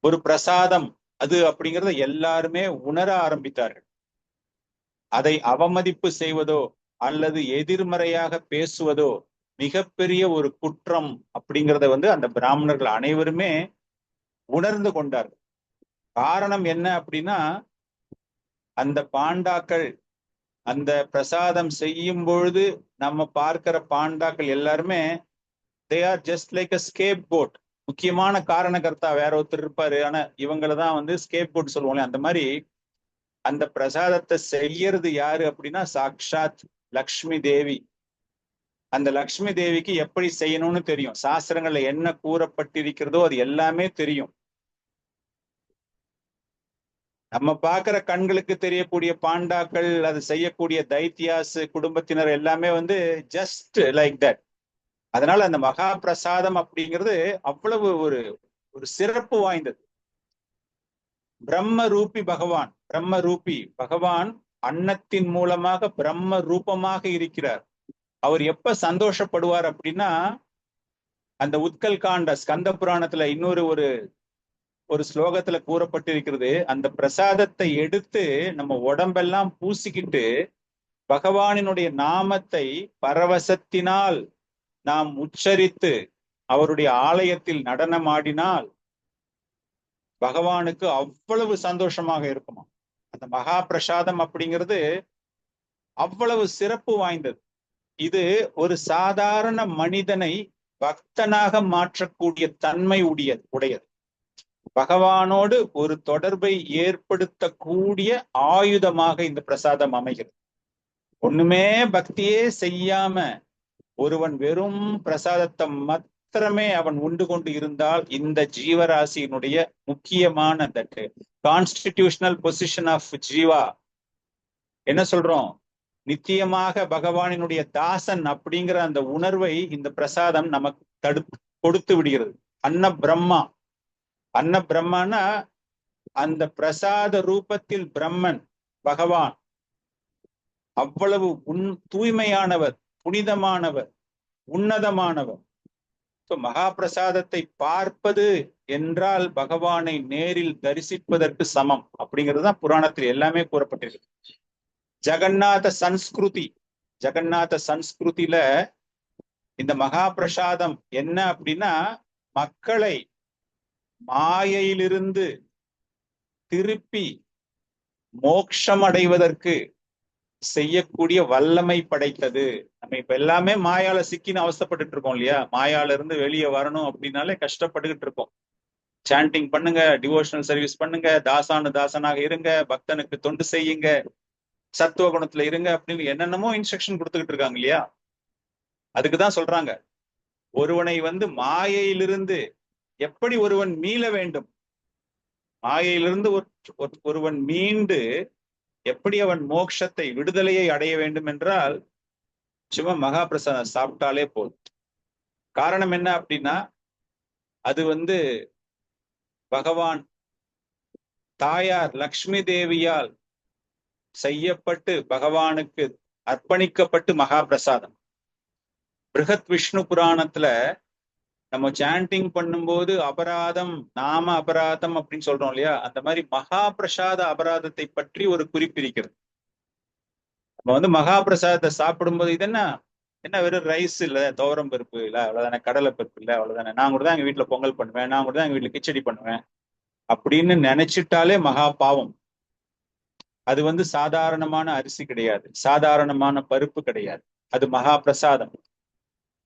ஒரு பிரசாதம் அது அப்படிங்கிறத எல்லாருமே உணர ஆரம்பித்தார்கள். அதை அவமதிப்பு செய்வதோ அல்லது எதிர்மறையாக பேசுவதோ மிகப்பெரிய ஒரு குற்றம் அப்படிங்கிறத அந்த பிராமணர்கள் அனைவருமே உணர்ந்து கொண்டார்கள். காரணம் என்ன அப்படின்னா, அந்த பாண்டாக்கள் அந்த பிரசாதம் செய்யும் பொழுது நம்ம பார்க்கிற பாண்டாக்கள் எல்லாருமே they are just like a scape boat. முக்கியமான காரணகர்த்தா வேற ஒருத்தர் இருப்பாரு, ஆனா இவங்களதான் ஸ்கேப் போட் சொல்லுவோம்ல, அந்த மாதிரி அந்த பிரசாதத்தை செய்யறது யாரு அப்படின்னா சாக்ஷாத் லக்ஷ்மி தேவி. அந்த லக்ஷ்மி தேவிக்கு எப்படி செய்யணும்னு தெரியும். சாஸ்திரங்கள்ல என்ன கூறப்பட்டிருக்கிறதோ அது எல்லாமே தெரியும். நம்ம பார்க்கிற கண்களுக்கு தெரியக்கூடிய பாண்டாக்கள், அது செய்யக்கூடிய தைத்தியாஸ் குடும்பத்தினர் எல்லாமே ஜஸ்ட் லைக் தட். அதனால அந்த மகா பிரசாதம் அப்படிங்கிறது அவ்வளவு ஒரு ஒரு சிறப்பு வாய்ந்தது. பிரம்ம ரூபி பகவான் அன்னத்தின் மூலமாக பிரம்ம ரூபமாக இருக்கிறார். அவர் எப்ப சந்தோஷப்படுவார் அப்படின்னா, அந்த உத்கல் காண்ட ஸ்கந்த புராணத்துல இன்னொரு ஒரு ஸ்லோகத்துல கூறப்பட்டிருக்கிறது, அந்த பிரசாதத்தை எடுத்து நம்ம உடம்பெல்லாம் பூசிக்கிட்டு பகவானினுடைய நாமத்தை பரவசத்தினால் நாம் உச்சரித்து அவருடைய ஆலயத்தில் நடனமாடினால் பகவானுக்கு அவ்வளவு சந்தோஷமாக இருக்குமா. அந்த மகா பிரசாதம் அப்படிங்கிறது அவ்வளவு சிறப்பு வாய்ந்தது. இது ஒரு சாதாரண மனிதனை பக்தனாக மாற்றக்கூடிய தன்மை உடையது. பகவானோடு ஒரு தொடர்பை ஏற்படுத்தக்கூடிய ஆயுதமாக இந்த பிரசாதம் அமைகிறது. ஒண்ணுமே பக்தியே செய்யாம ஒருவன் வெறும் பிரசாதத்தை மாத்திரமே அவன் உண்டு கொண்டு இருந்தால் இந்த ஜீவராசியினுடைய முக்கியமான கான்ஸ்டிடியூஷனல் பொசிஷன் ஆஃப் ஜீவா என்ன சொல்றோம், நித்தியமாக பகவானினுடைய தாசன் அப்படிங்கிற அந்த உணர்வை இந்த பிரசாதம் நமக்கு கொடுத்து விடுகிறது. அன்ன பிரம்மானா அந்த பிரசாத ரூபத்தில் பிரம்மன் பகவான் அவ்வளவு தூய்மையானவர், புனிதமானவர், உன்னதமானவர். மகா பிரசாதத்தை பார்ப்பது என்றால் பகவானை நேரில் தரிசிப்பதற்கு சமம் அப்படிங்கிறது தான் புராணத்தில் எல்லாமே கூறப்பட்டிருக்கு. ஜெகநாத சன்ஸ்கிருதியில இந்த மகா பிரசாதம் என்ன அப்படின்னா, மக்களை மாயையிலிருந்து திருப்பி மோட்சம் அடைவதற்கு செய்யக்கூடிய வல்லமை படைத்தது. நம்ம இப்ப எல்லாமே மாயால சிக்கின்னு அவஸ்தப்பட்டுட்டு இருக்கோம் இல்லையா. மாயால இருந்து வெளியே வரணும் அப்படின்னாலே கஷ்டப்பட்டுக்கிட்டு இருக்கோம். சாண்டிங் பண்ணுங்க, டிவோஷனல் சர்வீஸ் பண்ணுங்க, தாசனாக இருங்க, பக்தனுக்கு தொண்டு செய்யுங்க, சத்துவ குணத்துல இருங்க அப்படின்னு என்னென்னமோ இன்ஸ்ட்ரக்ஷன் கொடுத்துக்கிட்டு இருக்காங்க இல்லையா. அதுக்குதான் சொல்றாங்க, ஒருவனை மாயையிலிருந்து எப்படி ஒருவன் மீள வேண்டும், மாயையிலிருந்து ஒருவன் மீண்டு எப்படி அவன் மோட்சத்தை விடுதலையை அடைய வேண்டும் என்றால் சும்மா மகா பிரசாதம் சாப்பிட்டாலே போதும். காரணம் என்ன அப்படின்னா, அது பகவான் தாயார் லக்ஷ்மி தேவியால் செய்யப்பட்டு பகவானுக்கு அர்ப்பணிக்கப்பட்டு மகா பிரசாதம். பிருகத் விஷ்ணு புராணத்துல நம்ம சாண்டிங் பண்ணும்போது அபராதம், நாம அபராதம் அப்படின்னு சொல்றோம் இல்லையா, அந்த மாதிரி மகா பிரசாத அபராதத்தை பற்றி ஒரு குறிப்பு இருக்கிறது. நம்ம வந்து மகா பிரசாதத்தை சாப்பிடும்போது இது என்ன வெறும் ரைஸ் இல்ல, துவரம் பருப்பு இல்ல, அவ்வளவுதானே, கடலை பருப்பு இல்ல, அவ்வளவுதானே, நான் கூட தான் எங்க வீட்டுல பொங்கல் பண்ணுவேன், நான் கூட தான் எங்க வீட்டுல கிச்சடி பண்ணுவேன் அப்படின்னு நினைச்சிட்டாலே மகா பாவம். அது வந்து சாதாரணமான அரிசி கிடையாது, சாதாரணமான பருப்பு கிடையாது, அது மகா பிரசாதம்.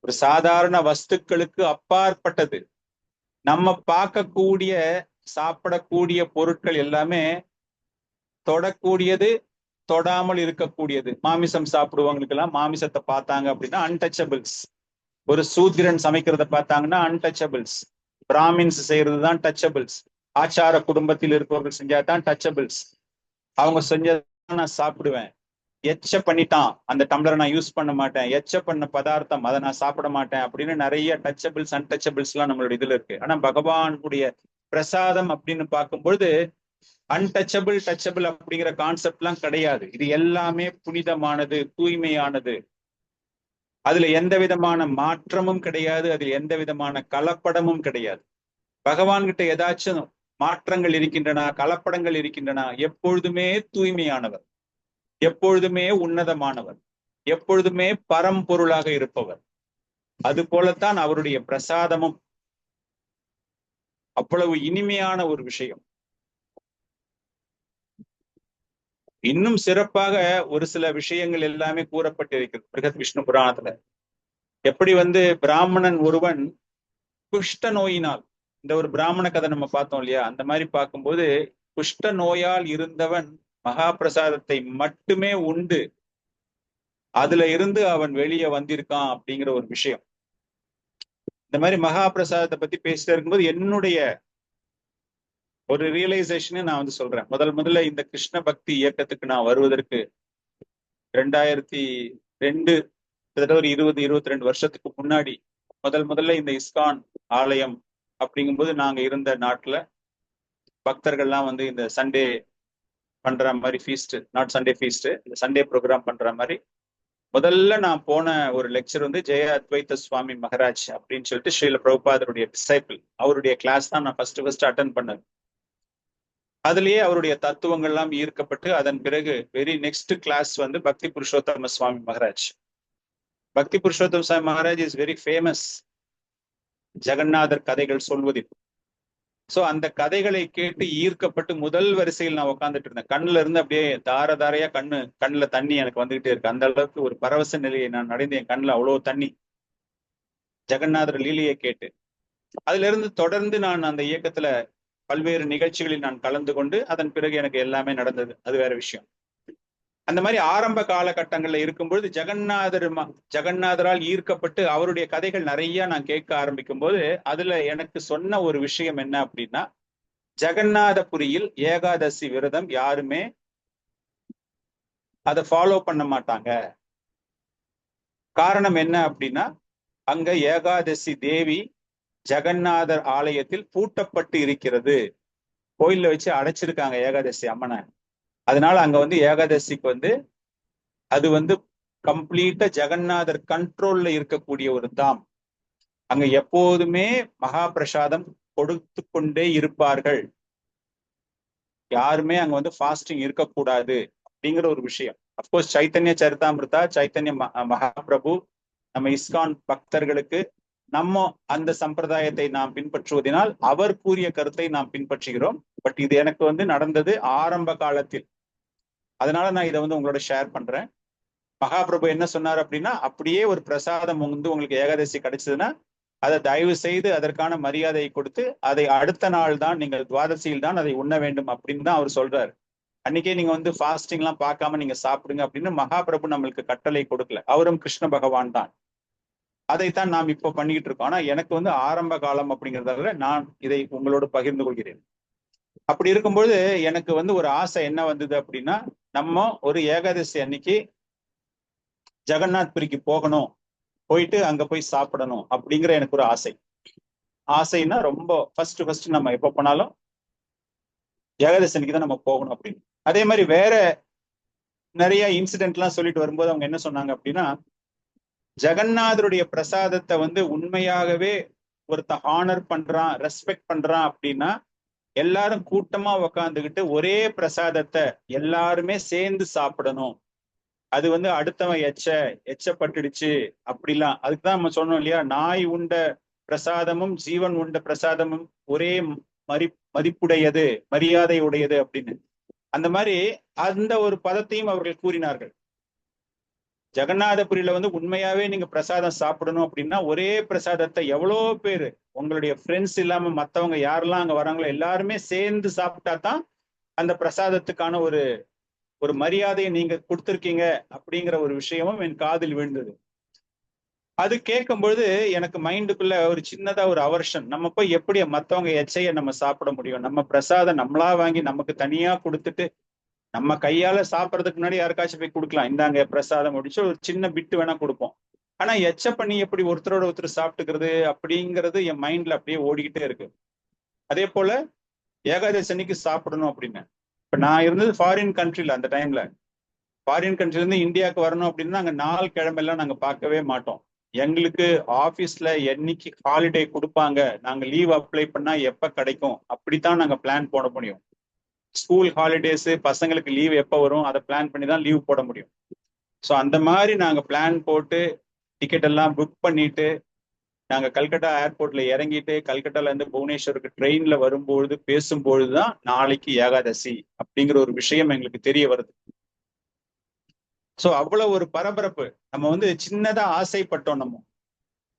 ஒரு சாதாரண வஸ்துக்களுக்கு அப்பாற்பட்டது. நம்ம பார்க்கக்கூடிய சாப்பிடக்கூடிய பொருட்கள் எல்லாமே தொடக்கூடியது, தொடாமல் இருக்கக்கூடியது. மாமிசம் சாப்பிடுவவங்களுக்கு எல்லாம் மாமிசத்தை பார்த்தாங்க அப்படின்னா அன்டச்சபிள்ஸ். ஒரு சூத்திரன் சமைக்கிறத பார்த்தாங்கன்னா அன்டச்சபிள்ஸ். பிராமின்ஸ் செய்யறது தான் டச்சபிள்ஸ். ஆச்சார குடும்பத்தில் இருப்பவர்கள் செஞ்சாதான் டச்சபிள்ஸ். அவங்க செஞ்சதான் நான் சாப்பிடுவேன். எச்ச பண்ணிட்டான் அந்த டம்ளரை நான் யூஸ் பண்ண மாட்டேன், எச்ச பண்ண பதார்த்தம் அதை நான் சாப்பிட மாட்டேன் அப்படின்னு நிறைய டச்சபிள்ஸ் அன்டச்சபிள்ஸ் எல்லாம் நம்மளோட இதுல இருக்கு. ஆனா பகவானுடைய பிரசாதம் அப்படின்னு பார்க்கும்பொழுது அன்டச்சபிள் டச்சபிள் அப்படிங்கிற கான்செப்ட் எல்லாம் கிடையாது. இது எல்லாமே புனிதமானது, தூய்மையானது. அதுல எந்த விதமான மாற்றமும் கிடையாது, அதில் எந்த விதமான கலப்படமும் கிடையாது. பகவான் கிட்ட ஏதாச்சும் மாற்றங்கள் இருக்கின்றன, கலப்படங்கள் இருக்கின்றன, எப்பொழுதுமே தூய்மையானவர், எப்பொழுதுமே உன்னதமானவர், எப்பொழுதுமே பரம்பொருளாக இருப்பவர். அது போலத்தான் அவருடைய பிரசாதமும். அவ்வளவு இனிமையான ஒரு விஷயம். இன்னும் சிறப்பாக ஒரு சில விஷயங்கள் எல்லாமே கூறப்பட்டிருக்கிறது பிருகத் விஷ்ணு புராணத்துல. எப்படி வந்து பிராமணன் ஒருவன் குஷ்ட நோயினால், இந்த ஒரு பிராமண கதை நம்ம பார்த்தோம் இல்லையா, அந்த மாதிரி பார்க்கும்போது குஷ்ட நோயால் இருந்தவன் மகா பிரசாதத்தை மட்டுமே உண்டு அதுல இருந்து அவன் வெளியே வந்திருக்கான் அப்படிங்கிற ஒரு விஷயம். இந்த மாதிரி மகா பிரசாதத்தை பத்தி பேசிட்டு இருக்கும்போது என்னுடைய ஒரு ரியலைசேஷனே நான் வந்து சொல்றேன். முதல்ல இந்த கிருஷ்ண பக்தி இயக்கத்துக்கு நான் வருவதற்கு 2002, கிட்டத்தட்ட ஒரு 22 வருஷத்துக்கு முன்னாடி முதல்ல இந்த இஸ்கான் ஆலயம் அப்படிங்கும்போது நாங்க இருந்த நாட்டுல பக்தர்கள்லாம் வந்து இந்த சண்டே பண்ற மாதிரி ஃபீஸ்ட், நாட் சண்டே ஃபீஸ்ட், இந்த சண்டே ப்ரோக்ராம் பண்ற மாதிரி முதல்ல நான் போன ஒரு லெக்சர் வந்து ஜெய அத்வைத சுவாமி மகராஜ் அப்படின்னு சொல்லிட்டு ஸ்ரீல பிரபுபாதருடைய டிசைபிள். அவருடைய கிளாஸ் தான் நான் ஃபர்ஸ்ட் அட்டன் பண்ணது. அதுலயே அவருடைய தத்துவங்கள்லாம் ஈர்க்கப்பட்டு அதன் பிறகு வெரி நெக்ஸ்ட் கிளாஸ் வந்து பக்தி புருஷோத்தம சுவாமி மகராஜ். பக்தி புருஷோத்தம சுவாமி மகராஜ் இஸ் வெரி ஃபேமஸ் ஜெகநாதர் கதைகள் சொல்வதில். சோ அந்த கதைகளை கேட்டு ஈர்க்கப்பட்டு முதல் வரிசையில் நான் உட்காந்துட்டு இருந்தேன். கண்ணுல இருந்து அப்படியே தாரையா கண்ணுல தண்ணி எனக்கு வந்துகிட்டே இருக்கு. அந்த அளவுக்கு ஒரு பரவச நிலையை நான் அடைந்தேன். என் கண்ணுல அவ்வளவு தண்ணி ஜெகநாதர் லீலையை கேட்டு. அதுல இருந்து தொடர்ந்து நான் அந்த இயக்கத்துல பல்வேறு நிகழ்ச்சிகளில் நான் கலந்து கொண்டு அதன் பிறகு எனக்கு எல்லாமே நடந்தது, அது வேற விஷயம். அந்த மாதிரி ஆரம்ப காலகட்டங்கள்ல இருக்கும்பொழுது ஜெகநாதரால் ஈர்க்கப்பட்டு அவருடைய கதைகள் நிறைய நான் கேட்க ஆரம்பிக்கும் போது அதுல எனக்கு சொன்ன ஒரு விஷயம் என்ன அப்படின்னா, ஜெகநாதபுரியில் ஏகாதசி விரதம் யாருமே அதை ஃபாலோ பண்ண மாட்டாங்க. காரணம் என்ன அப்படின்னா, அங்க ஏகாதசி தேவி ஜெகநாதர் ஆலயத்தில் பூட்டப்பட்டு இருக்கிறது. கோயில்ல வச்சு அடைச்சிருக்காங்க ஏகாதசி அம்மனை. அதனால அங்க வந்து ஏகாதசிக்கு வந்து அது வந்து கம்ப்ளீட்டா ஜெகநாதர் கண்ட்ரோல்ல இருக்கக்கூடிய ஒரு தாம். அங்க எப்போதுமே மகா பிரசாதம் கொடுத்து கொண்டே இருப்பார்கள். யாருமே அங்க வந்து ஃபாஸ்டிங் இருக்கக்கூடாது அப்படிங்கிற ஒரு விஷயம். அப்கோர்ஸ் சைத்தன்ய சரிதாமிருதா, சைத்தன்ய மகாபிரபு, நம்ம இஸ்கான் பக்தர்களுக்கு நம்ம அந்த சம்பிரதாயத்தை நாம் பின்பற்றுவதனால் அவர் கூறிய கருத்தை நாம் பின்பற்றுகிறோம். பட் இது எனக்கு வந்து நடந்தது ஆரம்ப காலத்தில். அதனால நான் இதை வந்து உங்களோட ஷேர் பண்றேன். மகாபிரபு என்ன சொன்னார் அப்படின்னா, அப்படியே ஒரு பிரசாதம் வந்து உங்களுக்கு ஏகாதசி கிடைச்சதுன்னா அதை தயவு செய்து அதற்கான மரியாதையை கொடுத்து அதை அடுத்த நாள் தான் நீங்கள் துவாதசியில் தான் அதை உண்ண வேண்டும் அப்படின்னு தான் அவர் சொல்றாரு. அன்னைக்கே நீங்க வந்து ஃபாஸ்டிங் எல்லாம் பார்க்காம நீங்க சாப்பிடுங்க அப்படின்னு மகாபிரபு நம்மளுக்கு கட்டளை கொடுக்கல. அவரும் கிருஷ்ண பகவான் தான். அதைத்தான் நாம் இப்போ பண்ணிக்கிட்டு இருக்கோம். ஆனா எனக்கு வந்து ஆரம்ப காலம் அப்படிங்கிறதால நான் இதை உங்களோடு பகிர்ந்து கொள்கிறேன். அப்படி இருக்கும்போது எனக்கு வந்து ஒரு ஆசை என்ன வந்தது அப்படின்னா, நம்ம ஒரு ஏகாதசி அன்னைக்கு ஜெகநாத்புரிக்கு போகணும், போயிட்டு அங்க போய் சாப்பிடணும் அப்படிங்கிற எனக்கு ஒரு ஆசை. ஆசைன்னா ரொம்ப ஃபர்ஸ்ட் நம்ம எப்போ போனாலும் ஏகாதசி அன்னைக்கு தான் நம்ம போகணும் அப்படின்னு. அதே மாதிரி வேற நிறைய இன்சிடென்ட் எல்லாம் சொல்லிட்டு வரும்போது அவங்க என்ன சொன்னாங்க அப்படின்னா, ஜெகநாதருடைய பிரசாதத்தை வந்து உண்மையாகவே ஒருத்த ஹானர் பண்றான், ரெஸ்பெக்ட் பண்றான் அப்படின்னா எல்லாரும் கூட்டமா உக்காந்துக்கிட்டு ஒரே பிரசாதத்தை எல்லாருமே சேர்ந்து சாப்பிடணும். அது வந்து அடுத்தவன் எச்சப்பட்டுடுச்சு அப்படிலாம். அதுக்குதான் நம்ம சொன்னோம் இல்லையா, நாய் உண்ட பிரசாதமும் ஜீவன் உண்ட பிரசாதமும் ஒரே மதிப்புடையது, மரியாதை உடையது அப்படின்னு. அந்த மாதிரி அந்த ஒரு பதத்தையும் அவர்கள் கூறினார்கள். ஜெகநாதபுரியில வந்து உண்மையாவே நீங்க பிரசாதம் சாப்பிடணும் அப்படின்னா ஒரே பிரசாதத்தை எவ்வளோ பேரு உங்களுடைய ஃப்ரெண்ட்ஸ் இல்லாம மத்தவங்க யாரெல்லாம் அங்க வராங்களோ எல்லாருமே சேர்ந்து சாப்பிட்டா தான் அந்த பிரசாதத்துக்கான ஒரு ஒரு மரியாதையை நீங்க கொடுத்துருக்கீங்க அப்படிங்கிற ஒரு விஷயமும் என் காதில் விழுந்தது. அது கேட்கும் பொழுது எனக்கு மைண்டுக்குள்ள ஒரு சின்னதா ஒரு அவர்ஷன். நம்ம போய் எப்படி மத்தவங்க எச்சைய நம்ம சாப்பிட முடியும்? நம்ம பிரசாதம் நம்மளா வாங்கி நமக்கு தனியா கொடுத்துட்டு நம்ம கையால சாப்பிட்றதுக்கு முன்னாடி யாருக்காச்சும் போய் கொடுக்கலாம், இந்தாங்க பிரசாதம் முடிச்சு ஒரு சின்ன பிட்டு வேணா கொடுப்போம். ஆனா எச்ச பண்ணி எப்படி ஒருத்தரோட ஒருத்தர் சாப்பிட்டுக்கிறது அப்படிங்கிறது என் மைண்ட்ல அப்படியே ஓடிக்கிட்டே இருக்கு. அதே போல ஏகாதசி அன்னைக்கு சாப்பிடணும் அப்படின்னு. இப்ப நான் இருந்தது ஃபாரின் கண்ட்ரில, அந்த டைம்ல ஃபாரின் கண்ட்ரில இருந்து இந்தியாவுக்கு வரணும் அப்படின்னா நாங்க 4 கிழமெல்லாம் நாங்க பார்க்கவே மாட்டோம். எங்களுக்கு ஆபீஸ்ல என்னைக்கு ஹாலிடே கொடுப்பாங்க, நாங்க லீவ் அப்ளை பண்ணா எப்ப கிடைக்கும், அப்படித்தான் நாங்க பிளான் போட முடியும். ஸ்கூல் ஹாலிடேஸ் பசங்களுக்கு லீவ் எப்போ வரும் அதை பிளான் பண்ணி தான் லீவ் போட முடியும். ஸோ அந்த மாதிரி நாங்க பிளான் போட்டு டிக்கெட் எல்லாம் புக் பண்ணிட்டு நாங்க கல்கட்டா ஏர்போர்ட்ல இறங்கிட்டு கல்கட்டால இருந்து புவனேஸ்வருக்கு ட்ரெயின்ல வரும்பொழுது பேசும்பொழுதுதான் நாளைக்கு ஏகாதசி அப்படிங்கிற ஒரு விஷயம் எங்களுக்கு தெரிய வருது. ஸோ அவ்வளவு ஒரு பரபரப்பு. நம்ம வந்து சின்னதா ஆசைப்பட்டோம், நம்ம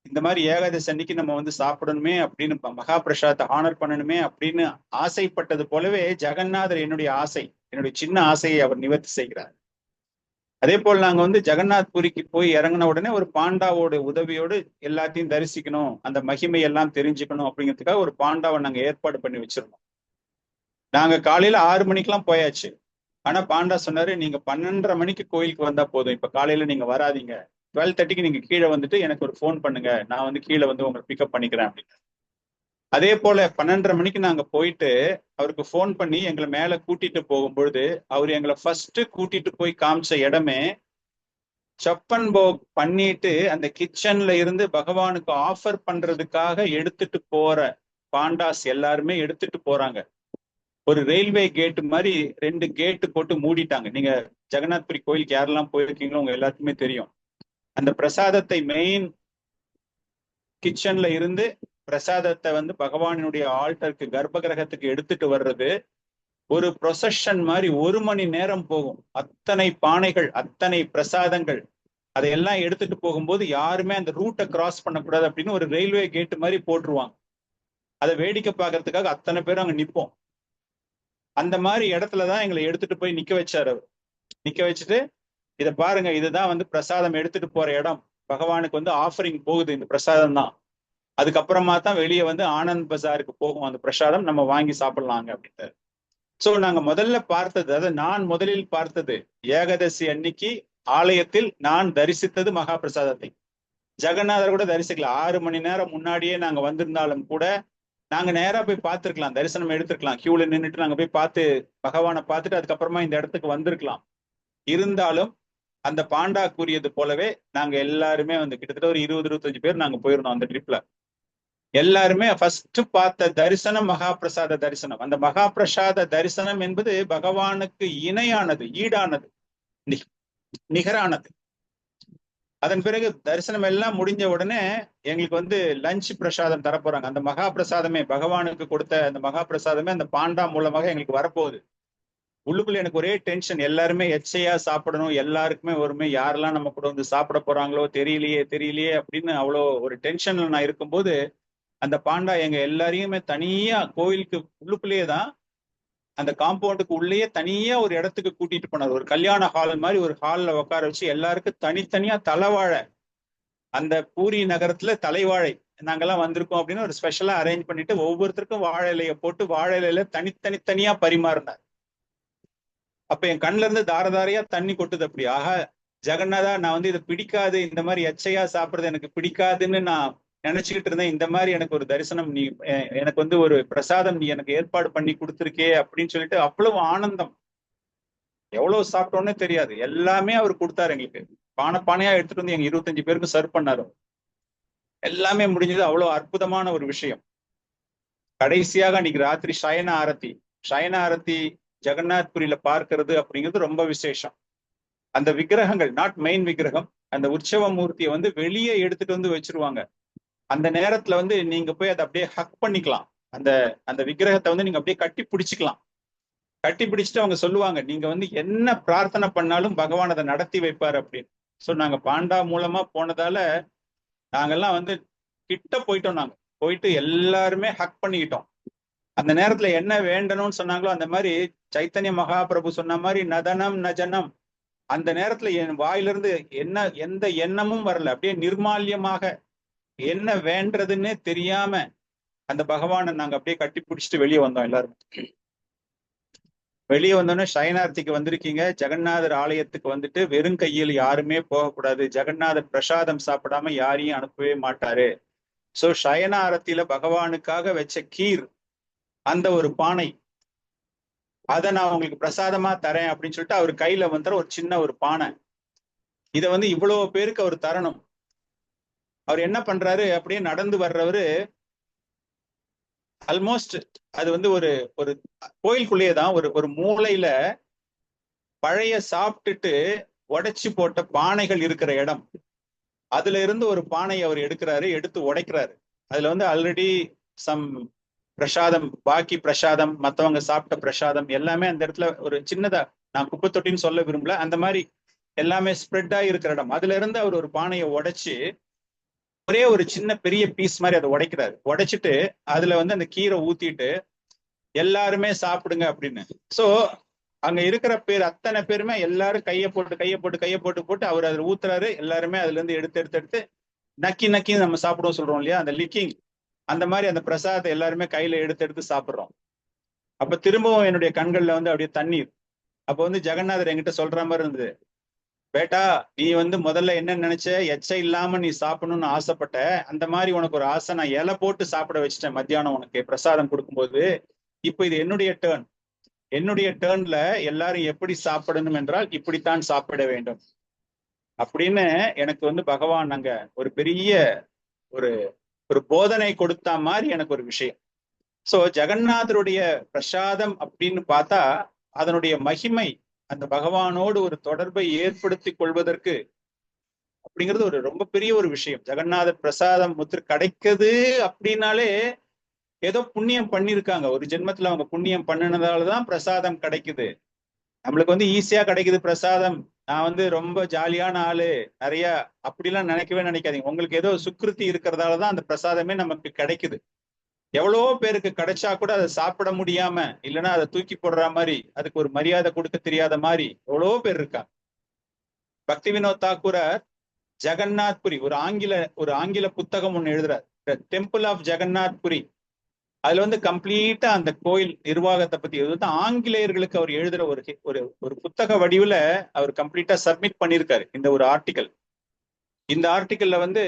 இந்த மாதிரி ஏகாதசி அன்னைக்கு நம்ம வந்து சாப்பிடணுமே அப்படின்னு, மகா பிரசாதத்தை ஆனர் பண்ணணுமே அப்படின்னு ஆசைப்பட்டது போலவே ஜெகநாதர் என்னுடைய ஆசை, என்னுடைய சின்ன ஆசையை அவர் நிவர்த்தி செய்கிறார். அதே போல் நாங்க வந்து ஜெகநாத் புரிக்கு போய் இறங்கின உடனே ஒரு பாண்டாவோட உதவியோடு எல்லாத்தையும் தரிசிக்கணும், அந்த மகிமை எல்லாம் தெரிஞ்சுக்கணும் அப்படிங்கிறதுக்காக ஒரு பாண்டாவை நாங்க ஏற்பாடு பண்ணி வச்சிருந்தோம். நாங்க காலையில 6 மணிக்கெல்லாம் போயாச்சு. ஆனா பாண்டா சொன்னாரு, நீங்க 12:30 மணிக்கு கோயிலுக்கு வந்தா போதும், இப்ப காலையில நீங்க வராதிங்க, 12:30க்கு நீங்க கீழே வந்துட்டு எனக்கு ஒரு ஃபோன் பண்ணுங்க, நான் வந்து கீழே வந்து உங்களை பிக்கப் பண்ணிக்கிறேன் அப்படின்னு. அதே போல 12:30 மணிக்கு நாங்க போயிட்டு அவருக்கு ஃபோன் பண்ணி எங்களை மேல கூட்டிட்டு போகும்பொழுது அவர் எங்களை ஃபர்ஸ்ட் கூட்டிட்டு போய் காமிச்ச இடமே சப்பன் போக் பண்ணிட்டு அந்த கிச்சன்ல இருந்து பகவானுக்கு ஆஃபர் பண்றதுக்காக எடுத்துட்டு போற பாண்டாஸ் எல்லாருமே எடுத்துட்டு போறாங்க. ஒரு ரயில்வே கேட் மாதிரி 2 கேட்டு போட்டு மூடிட்டாங்க. நீங்க ஜெகநாத்புரி கோயிலுக்கு யாரெல்லாம் போயிருக்கீங்களோ உங்க எல்லாருக்குமே தெரியும். அந்த பிரசாதத்தை மெயின் கிச்சன்ல இருந்து பிரசாதத்தை வந்து பகவானுடைய ஆல்டருக்கு கர்ப்ப கிரகத்துக்கு எடுத்துட்டு வர்றது ஒரு ப்ரொசஷன் மாதிரி 1 மணி நேரம் போகும். அத்தனை பானைகள், அத்தனை பிரசாதங்கள், அதையெல்லாம் எடுத்துட்டு போகும்போது யாருமே அந்த ரூட்டை கிராஸ் பண்ணக்கூடாது அப்படின்னு ஒரு ரயில்வே கேட் மாதிரி போட்டுருவாங்க. அதை வேடிக்கை பார்க்கறதுக்காக அத்தனை பேரும் அங்க நிற்போம். அந்த மாதிரி இடத்துலதான் எங்களை எடுத்துட்டு போய் நிக்க வச்சாரு அவர். நிக்க வச்சுட்டு இதை பாருங்க, இதுதான் வந்து பிரசாதம் எடுத்துட்டு போற இடம், பகவானுக்கு வந்து ஆஃபரிங் போகுது இந்த பிரசாதம் தான், அதுக்கப்புறமா தான் வெளியே வந்து ஆனந்த் பஜாருக்கு போகும் அந்த பிரசாதம், நம்ம வாங்கி சாப்பிடலாங்க அப்படின்ட்டு. சோ நாங்க முதல்ல பார்த்தது, அதாவது நான் முதலில் பார்த்தது ஏகாதசி அன்னைக்கு ஆலயத்தில் நான் தரிசித்தது மகா பிரசாதத்தை. ஜெகநாதர் கூட தரிசிக்கல, 6 மணி நேரம் முன்னாடியே நாங்க வந்திருந்தாலும் கூட நாங்க நேரா போய் பார்த்திருக்கலாம், தரிசனம் எடுத்திருக்கலாம், கியூல நின்றுட்டு நாங்க போய் பார்த்து பகவானை பார்த்துட்டு அதுக்கப்புறமா இந்த இடத்துக்கு வந்திருக்கலாம். இருந்தாலும் அந்த பாண்டா கூறியது போலவே நாங்க எல்லாருமே வந்து கிட்டத்தட்ட ஒரு 20-25 பேர் நாங்க போயிருந்தோம் அந்த ட்ரிப்ல. எல்லாருமே ஃபர்ஸ்ட் பார்த்த தரிசனம் மகா பிரசாத தரிசனம். அந்த மகா பிரசாத தரிசனம் என்பது பகவானுக்கு இணையானது, ஈடானது, நிகரானது. அதன் பிறகு தரிசனம் எல்லாம் முடிஞ்ச உடனே எங்களுக்கு வந்து லஞ்ச் பிரசாதம் தரப்போறாங்க. அந்த மகா பிரசாதமே, பகவானுக்கு கொடுத்த அந்த மகா பிரசாதமே அந்த பாண்டா மூலமாக எங்களுக்கு வரப்போகுது. உள்ளுக்குள்ள எனக்கு ஒரே டென்ஷன், எல்லாருமே எச்சையா சாப்பிடணும், எல்லாருக்குமே ஒருமே, யாரெல்லாம் நம்ம கூட வந்து சாப்பிட போறாங்களோ தெரியலையே அப்படின்னு அவ்வளோ ஒரு டென்ஷன்ல நான் இருக்கும்போது அந்த பாண்டா எங்க எல்லாரையுமே தனியா கோயிலுக்கு உள்ளுக்குள்ளேயே தான், அந்த காம்பவுண்டுக்கு உள்ளேயே தனியா ஒரு இடத்துக்கு கூட்டிட்டு போனார். ஒரு கல்யாண ஹால் மாதிரி ஒரு ஹால்ல உட்கார வச்சு எல்லாருக்கும் தனித்தனியா தலைவாழை, அந்த பூரி நகரத்துல தலைவாழை நாங்கெல்லாம் வந்திருக்கோம் அப்படின்னு ஒரு ஸ்பெஷலா அரேஞ்ச் பண்ணிட்டு ஒவ்வொருத்தருக்கும் வாழை இலைய போட்டு வாழை இலையில தனித்தனியா பரிமாறினார். அப்ப என் கண்ணுல இருந்து தாரதாரையா தண்ணி கொட்டுது. அப்படி ஆக ஜெகநாதா, நான் வந்து இதை பிடிக்காது, இந்த மாதிரி எச்சையா சாப்பிடுறது எனக்கு பிடிக்காதுன்னு நான் நினைச்சுக்கிட்டு இருந்தேன். இந்த மாதிரி எனக்கு ஒரு தரிசனம் நீ, எனக்கு வந்து ஒரு பிரசாதம் நீ எனக்கு ஏற்பாடு பண்ணி கொடுத்துருக்கே அப்படின்னு சொல்லிட்டு அவ்வளவு ஆனந்தம். எவ்வளவு சாப்பிட்டோன்னே தெரியாது. எல்லாமே அவர் கொடுத்தாரு எங்களுக்கு. பானையா எடுத்துட்டு வந்து எங்க 25 பேருக்கு சர்வ் பண்ணாரு. எல்லாமே முடிஞ்சது. அவ்வளவு அற்புதமான ஒரு விஷயம். கடைசியாக அன்னைக்கு ராத்திரி சயன ஆரத்தி ஜெகநாத் புரியில பார்க்கிறது அப்படிங்கிறது ரொம்ப விசேஷம். அந்த விக்கிரகங்கள், நாட் மெயின் விக்கிரகம், அந்த உற்சவ மூர்த்தியை வந்து வெளியே எடுத்துட்டு வந்து வச்சிருவாங்க. அந்த நேரத்துல வந்து நீங்க போய் அதை அப்படியே ஹக் பண்ணிக்கலாம். அந்த அந்த விக்கிரகத்தை வந்து நீங்க அப்படியே கட்டி பிடிச்சிக்கலாம். கட்டி பிடிச்சிட்டு அவங்க சொல்லுவாங்க, நீங்க வந்து என்ன பிரார்த்தனை பண்ணாலும் பகவான் அதை நடத்தி வைப்பார் அப்படின்னு. ஸோ நாங்க பாண்டா மூலமா போனதால நாங்கெல்லாம் வந்து கிட்ட போயிட்டோம். நாங்க போயிட்டு எல்லாருமே ஹக் பண்ணிக்கிட்டோம். அந்த நேரத்துல என்ன வேண்டணும்னு சொன்னாங்களோ அந்த மாதிரி சைத்தன்ய மகாபிரபு சொன்ன மாதிரி நதனம் நஜனம், அந்த நேரத்துல என் வாயிலிருந்து எந்த எண்ணமும் வரல. அப்படியே நிர்மால்யமாக என்ன வேண்டதுன்னே தெரியாம அந்த பகவானை நாங்க அப்படியே கட்டி பிடிச்சிட்டு வெளியே வந்தோம். எல்லாரும் வெளியே வந்தோன்னே சயனார்த்திக்கு வந்திருக்கீங்க, ஜெகநாதர் ஆலயத்துக்கு வந்துட்டு வெறும் கையில் யாருமே போகக்கூடாது, ஜெகநாதர் பிரசாதம் சாப்பிடாம யாரையும் அனுப்பவே மாட்டாரு. சோ சயன ஆரத்தியில பகவானுக்காக வச்ச கீர், அந்த ஒரு பானை, அதை நான் உங்களுக்கு பிரசாதமா தரேன் அப்படின்னு சொல்லிட்டு அவர் கையில வந்து ஒரு சின்ன ஒரு பானை, இதை வந்து இவ்வளவு பேருக்கு அவர் தரணும். அவர் என்ன பண்றாரு, அப்படியே நடந்து வர்றவரு ஆல்மோஸ்ட் அது வந்து ஒரு ஒரு கோயிலுக்குள்ளேயேதான் ஒரு மூலையில பழைய சாப்பிட்டுட்டு உடைச்சு போட்ட பானைகள் இருக்கிற இடம், அதுல இருந்து ஒரு பானை அவர் எடுக்கிறாரு, எடுத்து உடைக்கிறாரு. அதுல வந்து ஆல்ரெடி சம் பிரசாதம், பாக்கி பிரசாதம், மத்தவங்க சாப்பிட்ட பிரசாதம் எல்லாமே அந்த இடத்துல ஒரு சின்னதா, நான் குப்பை தொட்டின்னு சொல்ல விரும்பல, அந்த மாதிரி எல்லாமே ஸ்ப்ரெட் ஆகி இருக்கிற இடம். அதுல இருந்து அவர் ஒரு பானையை உடைச்சு ஒரே ஒரு சின்ன பெரிய பீஸ் மாதிரி அதை உடைக்கிறாரு. உடைச்சிட்டு அதுல வந்து அந்த கீரை ஊத்திட்டு எல்லாருமே சாப்பிடுங்க அப்படின்னு. சோ அங்க இருக்கிற பேர் அத்தனை பேருமே எல்லாரும் கையை போட்டு அவர் அதுல ஊத்துறாரு. எல்லாருமே அதுல இருந்து எடுத்து நக்கி நம்ம சாப்பிடுவோம் சொல்றோம் இல்லையா, அந்த லிக்கிங், அந்த மாதிரி அந்த பிரசாதத்தை எல்லாருமே கையில எடுத்து சாப்பிடுறோம். அப்ப திரும்பவும் என்னுடைய கண்கள்ல வந்து அப்படியே தண்ணீர். அப்ப வந்து ஜெகநாதர் என்கிட்ட சொல்ற மாதிரி இருந்தது, பேட்டா நீ வந்து முதல்ல என்ன நினைச்ச, எச்சை இல்லாம நீ சாப்பிடணும்னு ஆசைப்பட்ட, அந்த மாதிரி உனக்கு ஒரு ஆசை நான் இலை போட்டு சாப்பிட வச்சுட்டேன் மத்தியானம் உனக்கு பிரசாதம் கொடுக்கும்போது. இப்போ இது என்னுடைய டேர்ன்ல எல்லாரும் எப்படி சாப்பிடணும் என்றால் இப்படித்தான் சாப்பிட வேண்டும் அப்படின்னு எனக்கு வந்து பகவான் அங்க ஒரு பெரிய ஒரு ஒரு போதனை கொடுத்த மாதிரி எனக்கு ஒரு விஷயம். சோ ஜெகநாதருடைய பிரசாதம் அப்படின்னு பார்த்தா அதனுடைய மகிமை, அந்த பகவானோடு ஒரு தொடர்பை ஏற்படுத்தி கொள்வதற்கு அப்படிங்கிறது ஒரு ரொம்ப பெரிய ஒரு விஷயம். ஜெகநாதர் பிரசாதம் முத்திர கிடைக்குது அப்படின்னாலே ஏதோ புண்ணியம் பண்ணிருக்காங்க, ஒரு ஜென்மத்துல அவங்க புண்ணியம் பண்ணினதாலதான் பிரசாதம் கிடைக்குது. நம்மளுக்கு வந்து ஈஸியா கிடைக்குது பிரசாதம், நான் வந்து ரொம்ப ஜாலியான ஆளு நிறைய அப்படிலாம் நினைக்காதீங்க. உங்களுக்கு ஏதோ சுக்கிருத்தி இருக்கிறதாலதான் அந்த பிரசாதமே நமக்கு கிடைக்குது. எவ்வளவோ பேருக்கு கிடைச்சா கூட அதை சாப்பிட முடியாம, இல்லைன்னா அதை தூக்கி போடுற மாதிரி, அதுக்கு ஒரு மரியாதை கொடுக்க தெரியாத மாதிரி எவ்வளவோ பேர் இருக்காங்க. பக்தி வினோத் தாக்கூரர் ஜெகநாத் புரி ஒரு ஆங்கில புத்தகம் ஒண்ணு எழுதுறார், டெம்பிள் ஆஃப் ஜெகநாத் புரி. அதுல வந்து கம்ப்ளீட்டா அந்த கோயில் நிர்வாகத்தை பத்தி ஆங்கிலேயர்களுக்கு அவர் எழுதுற ஒரு புத்தக வடிவுல அவர் கம்ப்ளீட்டா சப்மிட் பண்ணியிருக்காரு இந்த ஒரு ஆர்டிக்கல். இந்த ஆர்டிக்கல்ல வந்து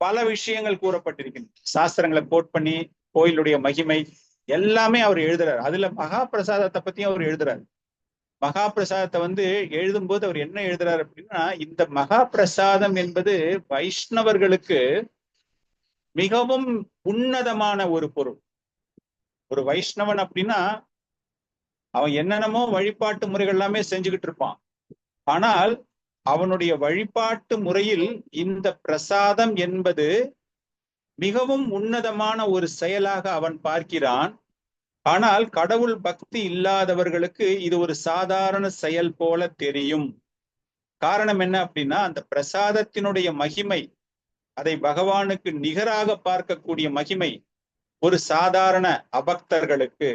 பல விஷயங்கள் கூறப்பட்டிருக்கின்றன, சாஸ்திரங்களை கோட் பண்ணி கோயிலுடைய மகிமை எல்லாமே அவர் எழுதுறாரு. அதுல மகா பிரசாதத்தை பத்தியும் அவர் எழுதுறாரு. மகா பிரசாதத்தை வந்து எழுதும்போது அவர் என்ன எழுதுறாரு அப்படின்னா, இந்த மகா பிரசாதம் என்பது வைஷ்ணவர்களுக்கு மிகவும் உன்னதமான ஒரு பொருள். ஒரு வைஷ்ணவன் அப்படின்னா அவன் என்னென்னமோ வழிபாட்டு முறைகள் எல்லாமே செஞ்சுக்கிட்டு இருப்பான். ஆனால் அவனுடைய வழிபாட்டு முறையில் இந்த பிரசாதம் என்பது மிகவும் உன்னதமான ஒரு செயலாக அவன் பார்க்கிறான். ஆனால் கடவுள் பக்தி இல்லாதவர்களுக்கு இது ஒரு சாதாரண செயல் போல தெரியும். காரணம் என்ன அப்படின்னா, அந்த பிரசாதத்தினுடைய மகிமை, அதை பகவானுக்கு நிகராக பார்க்கக்கூடிய மகிமை ஒரு சாதாரண அபக்தர்களுக்கு,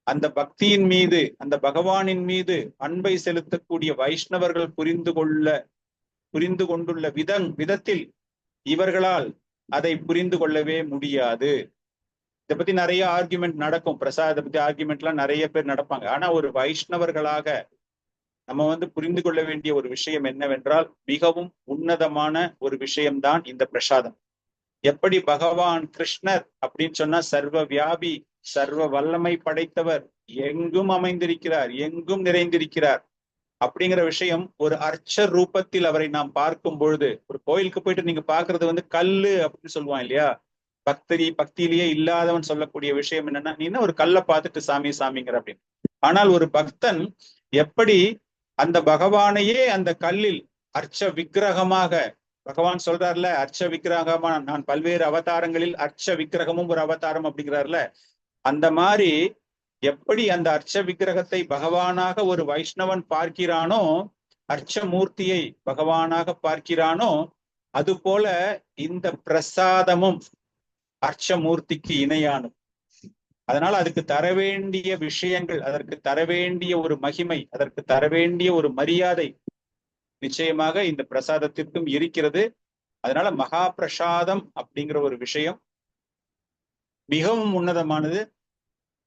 அந்த பக்தியின் மீது, அந்த பகவானின் மீது அன்பை செலுத்தக்கூடிய வைஷ்ணவர்கள் புரிந்து கொண்டுள்ள விதத்தில் இவர்களால் அதை புரிந்து கொள்ளவே முடியாது. இதை பத்தி நிறைய ஆர்குமெண்ட் நடக்கும், பிரசாதத்தை பத்தி ஆர்குமெண்ட் எல்லாம் நிறைய பேர் நடப்பாங்க. ஆனா ஒரு வைஷ்ணவர்களாக நம்ம வந்து புரிந்து கொள்ள வேண்டிய ஒரு விஷயம் என்னவென்றால், மிகவும் உன்னதமான ஒரு விஷயம்தான் இந்த பிரசாதம். எப்படி பகவான் கிருஷ்ணர் அப்படின்னு சொன்னா சர்வ வியாபி, சர்வ வல்லமை படைத்தவர், எங்கும் அமைந்திருக்கிறார், எங்கும் நிறைந்திருக்கிறார் அப்படிங்கிற விஷயம் ஒரு அர்ச்சர் ரூபத்தில் அவரை நாம் பார்க்கும் பொழுது, ஒரு கோயிலுக்கு போயிட்டு நீங்க பாக்குறது வந்து கல்லு அப்படின்னு சொல்லுவான் இல்லையா, பக்தியிலேயே இல்லாதவன் சொல்லக்கூடிய விஷயம் என்னன்னா, நீ என்ன ஒரு கல்லை பார்த்துட்டு சாமி சாமிங்கிற அப்படின்னு. ஆனால் ஒரு பக்தன் எப்படி அந்த பகவானையே அந்த கல்லில் அர்ச்ச விக்கிரகமாக, பகவான் சொல்றாருல அர்ச்ச விக்கிரகமா நான் பல்வேறு அவதாரங்களில் அர்ச்ச விக்கிரகமும் ஒரு அவதாரம் அப்படிங்கிறாருல, அந்த மாதிரி எப்படி அந்த அர்ச்ச விக்கிரகத்தை பகவானாக ஒரு வைஷ்ணவன் பார்க்கிறானோ, அர்ச்சமூர்த்தியை பகவானாக பார்க்கிறானோ, அது போல இந்த பிரசாதமும் அர்ச்சமூர்த்திக்கு இணையானது. அதனால அதுக்கு தர வேண்டிய விஷயங்கள், அதற்கு தர வேண்டிய ஒரு மகிமை, அதற்கு தர வேண்டிய ஒரு மரியாதை நிச்சயமாக இந்த பிரசாதத்திற்கும் இருக்கிறது. அதனால மகா பிரசாதம் அப்படிங்கிற ஒரு விஷயம் மிகவும் உன்னதமானது.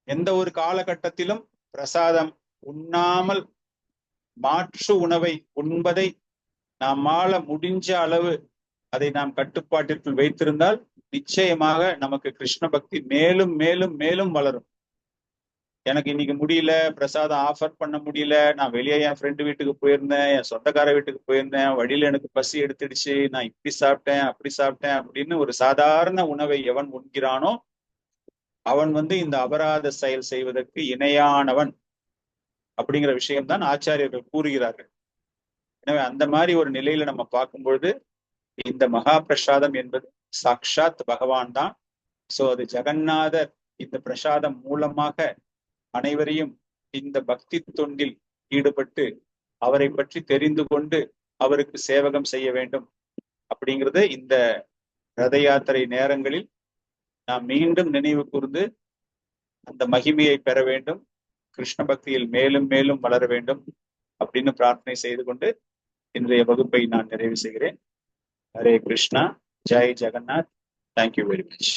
எந்த ஒரு காலகட்டத்திலும் பிரசாதம் உண்ணாமல் மாற்று உணவை உண்பதை நம்மால முடிஞ்ச அளவு அதை நாம் கட்டுப்பாட்டிற்குள் வைத்திருந்தால் நிச்சயமாக நமக்கு கிருஷ்ண பக்தி மேலும் மேலும் மேலும் வளரும். எனக்கு இன்னைக்கு முடியல, பிரசாதம் ஆஃபர் பண்ண முடியல, நான் வெளியே என் ஃப்ரெண்டு வீட்டுக்கு போயிருந்தேன், என் சொந்தக்கார வீட்டுக்கு போயிருந்தேன், வழியில எனக்கு பசி எடுத்துடுச்சு, நான் இப்படி சாப்பிட்டேன் அப்படி சாப்பிட்டேன் அப்படின்னு ஒரு சாதாரண உணவை எவன் உண்கிறானோ அவன் வந்து இந்த அபராத செயல் செய்வதற்கு இணையானவன் அப்படிங்கிற விஷயம்தான் ஆச்சாரியர்கள் கூறுகிறார்கள். எனவே அந்த மாதிரி ஒரு நிலையில நம்ம பார்க்கும்பொழுது இந்த மகா பிரசாதம் என்பது சாக்ஷாத் பகவான் தான். சோ அது ஜெகநாதர் இந்த பிரசாதம் மூலமாக அனைவரையும் இந்த பக்தி தொண்டில் ஈடுபட்டு அவரை பற்றி தெரிந்து கொண்டு அவருக்கு சேவகம் செய்ய வேண்டும் அப்படிங்கிறது இந்த ரத யாத்திரை நேரங்களில் நாம் மீண்டும் நினைவு கூர்ந்து அந்த மகிமையை பெற வேண்டும், கிருஷ்ண பக்தியில் மேலும் மேலும் வளர வேண்டும் அப்படின்னு பிரார்த்தனை செய்து கொண்டு இன்றைய வகுப்பை நான் நிறைவு செய்கிறேன். Hare Krishna, Jai Jagannath. Thank you very much.